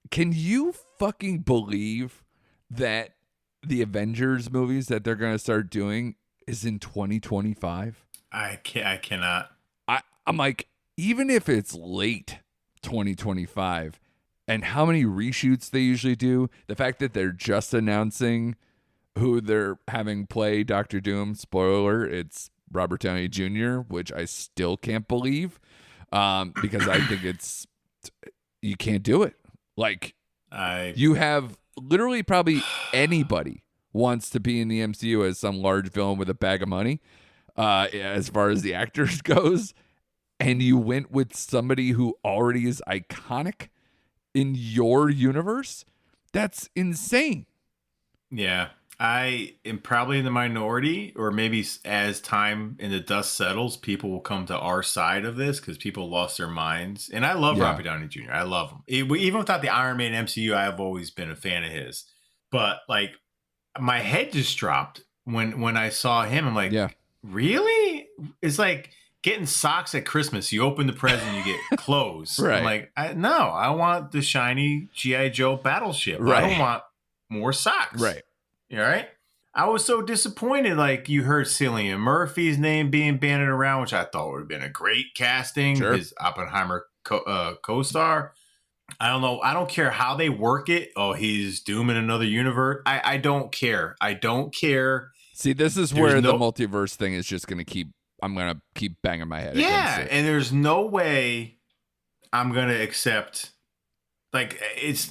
can you fucking believe that the Avengers movies that they're going to start doing is in 2025? I cannot. I'm like, even if it's late 2025, and how many reshoots they usually do, the fact that they're just announcing who they're having play Doctor Doom, spoiler, it's Robert Downey Jr., which I still can't believe, because I think you can't do it. Like, you have literally probably anybody wants to be in the MCU as some large villain with a bag of money, as far as the actors goes, and you went with somebody who already is iconic in your universe. That's insane. Yeah, I am probably in the minority, or maybe as time and the dust settles, people will come to our side of this, because people lost their minds. And I love Robert Downey Jr. I love him. Even without the Iron Man MCU, I have always been a fan of his. But like, my head just dropped when I saw him. I'm like, really? It's like getting socks at Christmas. You open the present, you get clothes. Right. I'm like, I want the shiny G.I. Joe battleship. Right. I don't want more socks. Right. All right. I was so disappointed. Like, you heard Cillian Murphy's name being banded around, which I thought would have been a great casting. Sure. His Oppenheimer co-star. I don't know. I don't care how they work it. Oh, he's Doom in another universe. I don't care. I don't care. See, this is where the multiverse thing is just going to I'm going to keep banging my head against it. And there's no way I'm going to accept like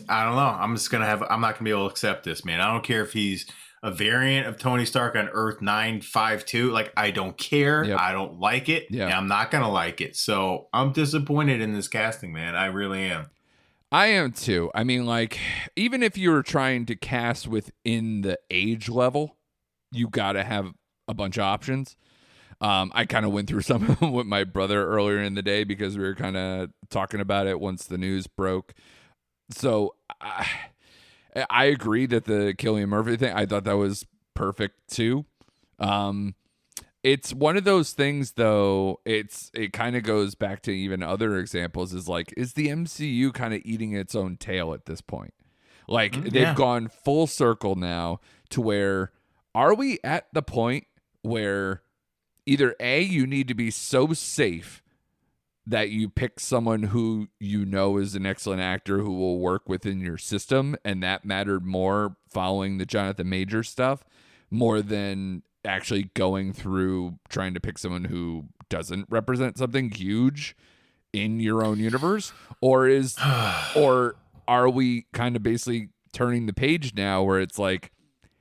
I don't know. I'm not gonna be able to accept this, man. I don't care if he's a variant of Tony Stark on Earth 952. Like, I don't care. Yep. I don't like it. Yeah. And I'm not gonna like it. So I'm disappointed in this casting, man. I really am. I am too. I mean, like, even if you're trying to cast within the age level, you got to have a bunch of options. I kind of went through some of them with my brother earlier in the day because we were kind of talking about it once the news broke. So I agree that the Cillian Murphy thing, I thought that was perfect too. It's one of those things, though. It kind of goes back to even other examples. Is like, is the MCU kind of eating its own tail at this point? Like, they've gone full circle now to where, are we at the point where either A, you need to be so safe that you pick someone who you know is an excellent actor who will work within your system, and that mattered more following the Jonathan Majors stuff, more than actually going through trying to pick someone who doesn't represent something huge in your own universe? Or are we kind of basically turning the page now where it's like,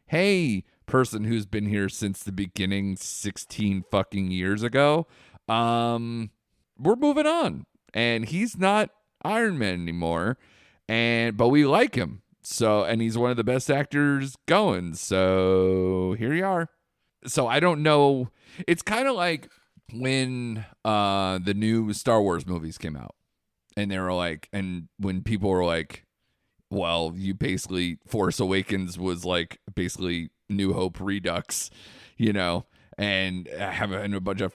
hey, person who's been here since the beginning 16 fucking years ago, we're moving on, and he's not Iron Man anymore, but we like him, so, and he's one of the best actors going, so here you are. So I don't know. It's kind of like when the new Star Wars movies came out, and they were like, and when people were like, well, you basically, Force Awakens was like basically New Hope Redux, and having a bunch of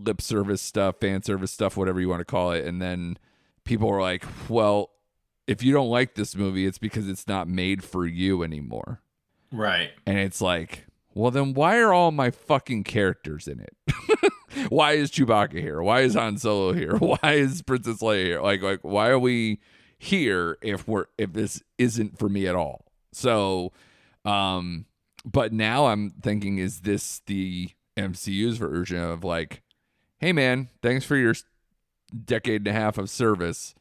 lip service stuff, fan service stuff, whatever you want to call it. And then people were like, well, if you don't like this movie, it's because it's not made for you anymore. Right. And it's like, well, then why are all my fucking characters in it? Why is Chewbacca here? Why is Han Solo here? Why is Princess Leia here? Like why are we here if this isn't for me at all? So, but now I'm thinking, is this the MCU's version of like, hey man, thanks for your decade and a half of service.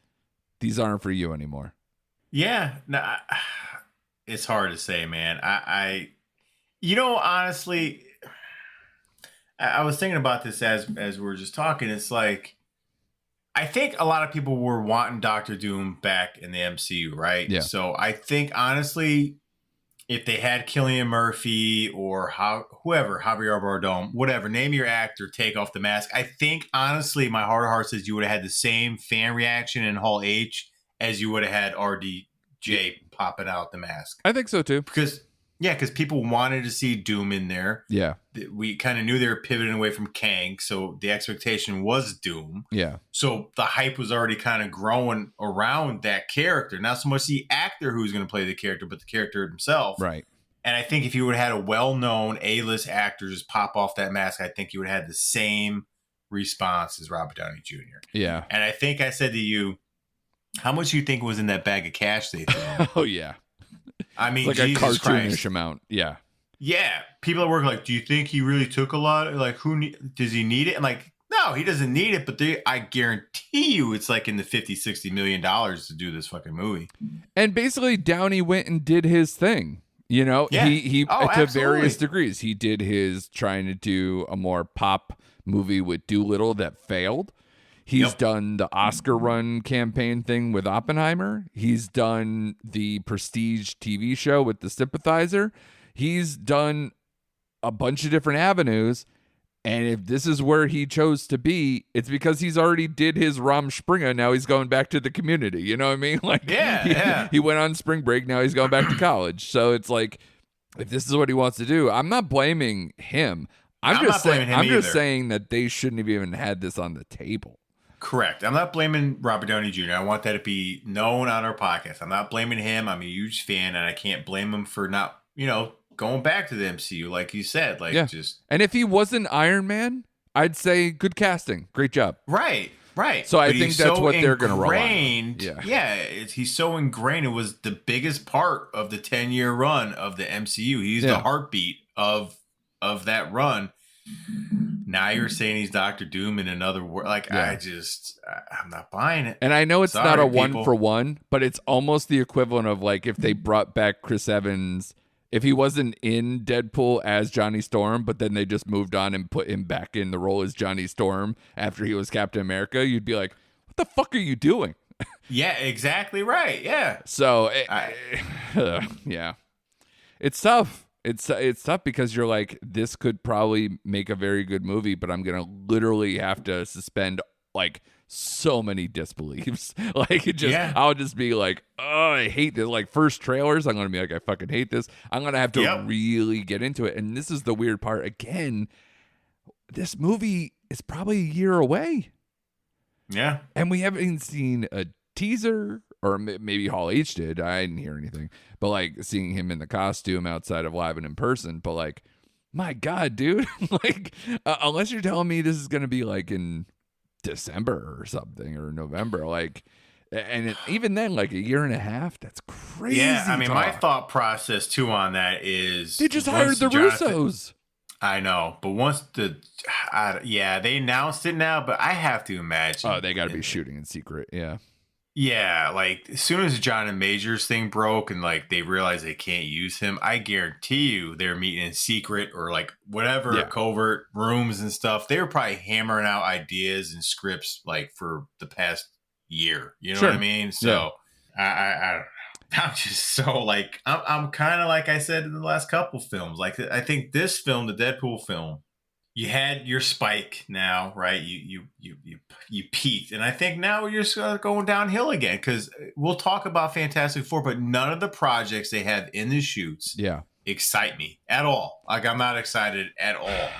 These aren't for you anymore. Yeah, no, it's hard to say, man. Honestly, I was thinking about this as we were just talking. It's like, I think a lot of people were wanting Doctor Doom back in the MCU, right? Yeah. So I think, honestly, if they had Cillian Murphy or whoever, Javier Bardem, whatever, name your actor, take off the mask, I think, honestly, my heart of hearts says you would have had the same fan reaction in Hall H as you would have had RDJ popping out the mask. I think so, too. Because people wanted to see Doom in there. Yeah. We kind of knew they were pivoting away from Kang, so the expectation was Doom. Yeah. So the hype was already kind of growing around that character. Not so much the actor who's going to play the character, but the character himself. Right. And I think if you would have had a well-known A-list actor just pop off that mask, I think you would have had the same response as Robert Downey Jr. Yeah. And I think I said to you, how much do you think was in that bag of cash they threw? Oh, yeah. I mean, like Jesus a cartoonish Christ. amount. Yeah. Yeah. People at work are like, do you think he really took a lot? Like, does he need it? I'm like, no, he doesn't need it. But I guarantee you it's like in the $50-60 million to do this fucking movie. And basically, Downey went and did his thing. Yeah. He to absolutely. various degrees. He did his trying to do a more pop movie with Doolittle that failed. He's done the Oscar run campaign thing with Oppenheimer. He's done the prestige TV show with The Sympathizer. He's done a bunch of different avenues. And if this is where he chose to be, it's because he's already did his Rom Springer. Now he's going back to the community. You know what I mean? Like, he went on spring break. Now he's going back to college. So it's like, if this is what he wants to do, I'm not blaming him. I'm just saying that they shouldn't have even had this on the table. Correct. I'm not blaming Robert Downey Jr. I want that to be known on our podcast. I'm not blaming him. I'm a huge fan, and I can't blame him for not, going back to the MCU, like you said. And if he wasn't Iron Man, I'd say good casting. Great job. Right. So I think that's what they're going to roll on. Yeah. He's so ingrained. It was the biggest part of the 10-year run of the MCU. He's the heartbeat of that run. Now you're saying he's Doctor Doom in another world. Like, Yeah. I'm not buying it. And I know it's Sorry, not a people. 1-for-1, but it's almost the equivalent of like if they brought back Chris Evans, if he wasn't in Deadpool as Johnny Storm, but then they just moved on and put him back in the role as Johnny Storm after he was Captain America, you'd be like, what the fuck are you doing? Yeah, exactly right. Yeah. So, yeah, it's tough. It's tough because you're like, this could probably make a very good movie, but I'm gonna literally have to suspend like so many disbeliefs. Like I'll just be like, oh, I hate this. Like first trailers, I'm gonna be like, I fucking hate this. I'm gonna have to really get into it. And this is the weird part. Again, this movie is probably a year away. Yeah, and we haven't even seen a teaser, or maybe Hall H did. I didn't hear anything, but like seeing him in the costume outside of live and in person. But like, my God, dude, like unless you're telling me this is gonna be like in December or something or November, like, and even then, like a year and a half, that's crazy. Yeah, I mean, my thought process too on that is they just hired the Russos. I know, but once they announced it now, but I have to imagine. Oh, they got to be shooting in secret. Yeah. Yeah, like as soon as John and Majors thing broke and like they realized they can't use him, I guarantee you they're meeting in secret or like whatever covert rooms and stuff. They were probably hammering out ideas and scripts like for the past year. You know what I mean? So I don't know. I'm just so like I'm kind of like I said in the last couple films. Like I think this film, the Deadpool film, you had your spike now, right? You peaked, and I think now you're just going downhill again because we'll talk about Fantastic Four, but none of the projects they have in the shoots excite me at all. Like I'm not excited at all.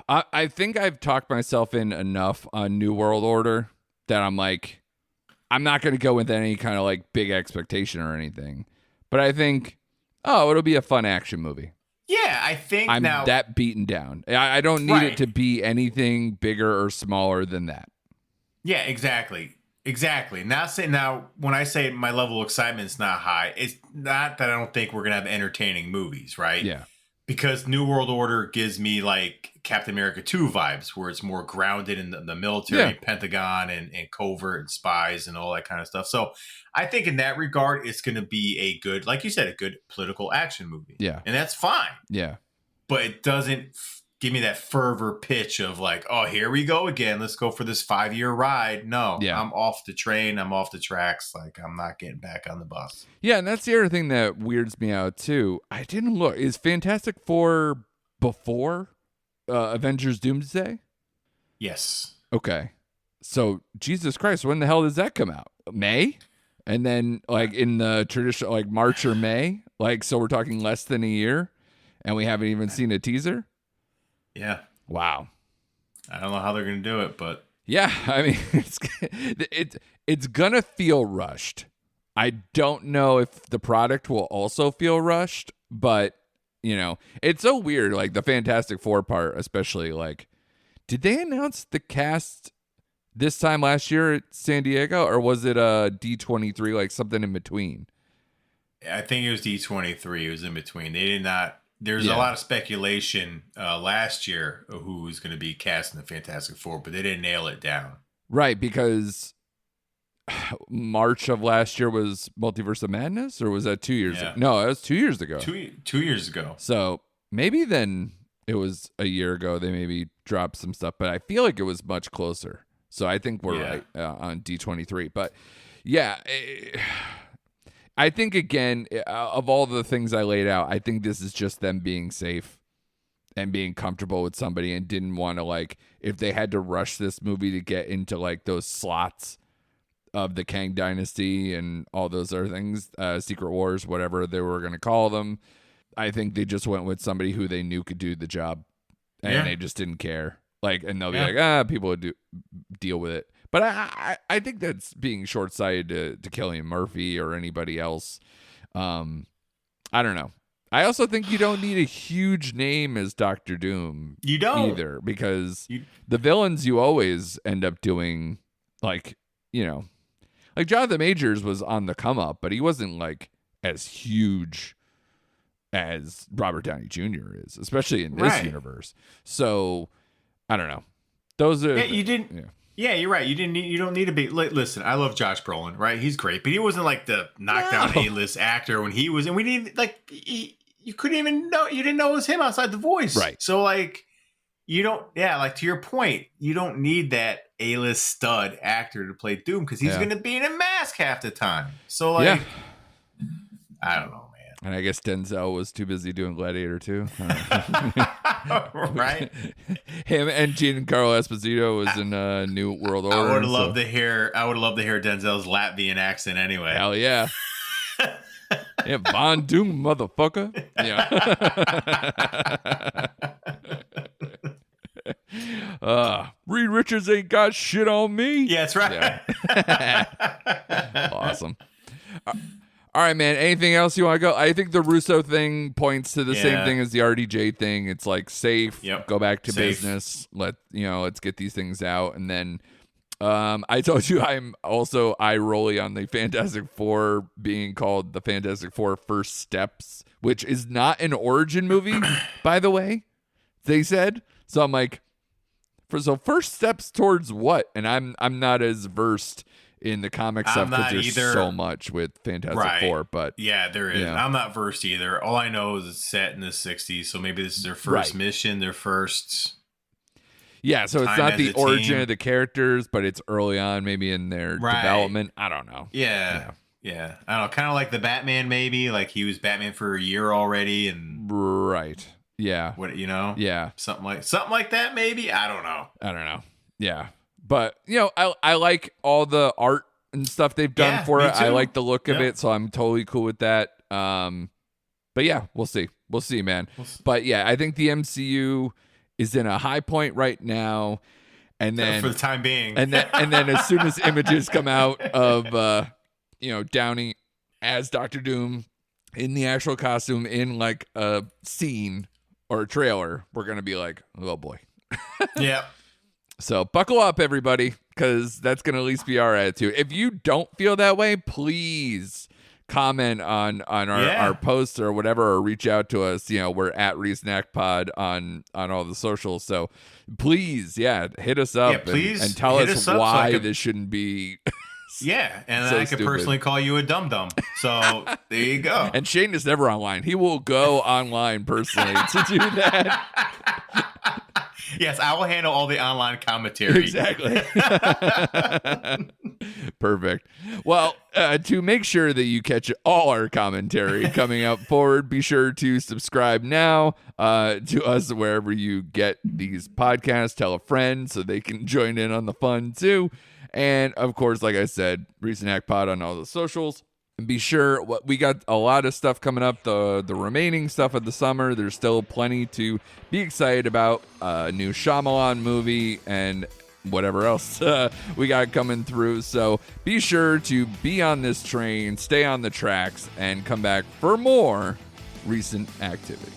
I think I've talked myself in enough on New World Order that I'm like, I'm not going to go with any kind of like big expectation or anything, but I think, it'll be a fun action movie. Yeah, I think I'm that beaten down. I don't need it to be anything bigger or smaller than that. Yeah, exactly. Now, when I say my level of excitement is not high, it's not that I don't think we're going to have entertaining movies, right? Yeah. Because New World Order gives me like Captain America 2 vibes, where it's more grounded in the military, Pentagon, and covert and spies and all that kind of stuff. So I think in that regard, it's going to be a good, like you said, a good political action movie. Yeah. And that's fine. Yeah. But it doesn't give me that fervor pitch of like, oh, here we go again. Let's go for this 5-year ride. No, I'm off the train. I'm off the tracks. Like I'm not getting back on the bus. Yeah. And that's the other thing that weirds me out too. I didn't look. Is Fantastic Four before Avengers Doomsday? Yes. Okay. So Jesus Christ, when the hell does that come out? May? And then like in the traditional like March or May? Like, so we're talking less than a year and we haven't even seen a teaser? Yeah. Wow. I don't know how they're going to do it, but yeah, I mean, it's going to feel rushed. I don't know if the product will also feel rushed, but you know, it's so weird. Like the Fantastic Four part, especially like, did they announce the cast this time last year at San Diego, or was it a D23, like something in between? I think it was D23. It was in between. They did not. There's a lot of speculation last year of who was going to be cast in the Fantastic Four, but they didn't nail it down. Right, because March of last year was Multiverse of Madness, or was that 2 years ago? No, it was 2 years ago. 2 years ago. So maybe then it was a year ago. They maybe dropped some stuff, but I feel like it was much closer. So I think we're right on D23. But yeah, I think, again, of all the things I laid out, I think this is just them being safe and being comfortable with somebody and didn't want to, like, if they had to rush this movie to get into, like, those slots of the Kang Dynasty and all those other things, Secret Wars, whatever they were going to call them, I think they just went with somebody who they knew could do the job, and they just didn't care. Like, and they'll be like, people would deal with it. But I think that's being short-sighted to Cillian Murphy or anybody else. I don't know. I also think you don't need a huge name as Doctor Doom. You don't either, because the villains you always end up doing, like, you know, like Jonathan Majors was on the come up, but he wasn't like as huge as Robert Downey Jr. is, especially in this universe. So I don't know. Those are you didn't. Yeah. Yeah, you're right. You don't need to be. Listen, I love Josh Brolin, right? He's great, but he wasn't like the knockdown A-list actor when he was, and we didn't like. You couldn't even know. You didn't know it was him outside the voice, right? So like, you don't. Yeah, like to your point, you don't need that A-list stud actor to play Doom because he's going to be in a mask half the time. So like, I don't know. And I guess Denzel was too busy doing Gladiator 2. Right? Him and Giancarlo Esposito was in New World Order. I would love to hear Denzel's Latvian accent anyway. Hell yeah. Yeah, Von Doom, motherfucker. Yeah. Reed Richards ain't got shit on me. Yeah, that's right. Yeah. Awesome. All right, man. Anything else you want to go? I think the Russo thing points to the same thing as the RDJ thing. It's like safe. Yep. Go back to business. Let's get these things out. And then I told you I'm also eye-rolly on the Fantastic Four being called the Fantastic Four First Steps, which is not an origin movie, by the way. They said. So I'm like, first steps towards what? And I'm not as versed in the comic stuff because there's so much with Fantastic Four, but yeah, there is. I'm not versed either. All I know is it's set in the 60s, so maybe this is their first mission, their first. Yeah, so it's not the origin of the characters, but it's early on, maybe in their development. I don't know. Yeah. I don't know. Kind of like the Batman, maybe. Like he was Batman for a year already, and yeah. What Yeah, something like that, maybe. I don't know. Yeah. But, I like all the art and stuff they've done for it. I like the look of it, so I'm totally cool with that. But yeah, we'll see. We'll see, man. But yeah, I think the MCU is in a high point right now. And then for the time being. and then as soon as images come out of Downey as Dr. Doom in the actual costume in like a scene or a trailer, we're gonna be like, oh boy. Yeah. So buckle up, everybody, because that's going to at least be our attitude. If you don't feel that way, please comment on our posts or whatever, or reach out to us. We're at ReesnackPod on all the socials. So please, hit us up and tell us why this shouldn't be. Yeah, and so I could personally call you a dum-dum. So there you go. And Shane is never online. He will go online personally to do that. Yes, I will handle all the online commentary. Exactly. Perfect. Well, to make sure that you catch all our commentary coming up forward, be sure to subscribe now to us wherever you get these podcasts. Tell a friend so they can join in on the fun too. And of course, like I said, ReesnackPod on all the socials. And be sure, we got a lot of stuff coming up, the remaining stuff of the summer. There's still plenty to be excited about. A new Shyamalan movie and whatever else we got coming through. So be sure to be on this train, stay on the tracks, and come back for more recent activity.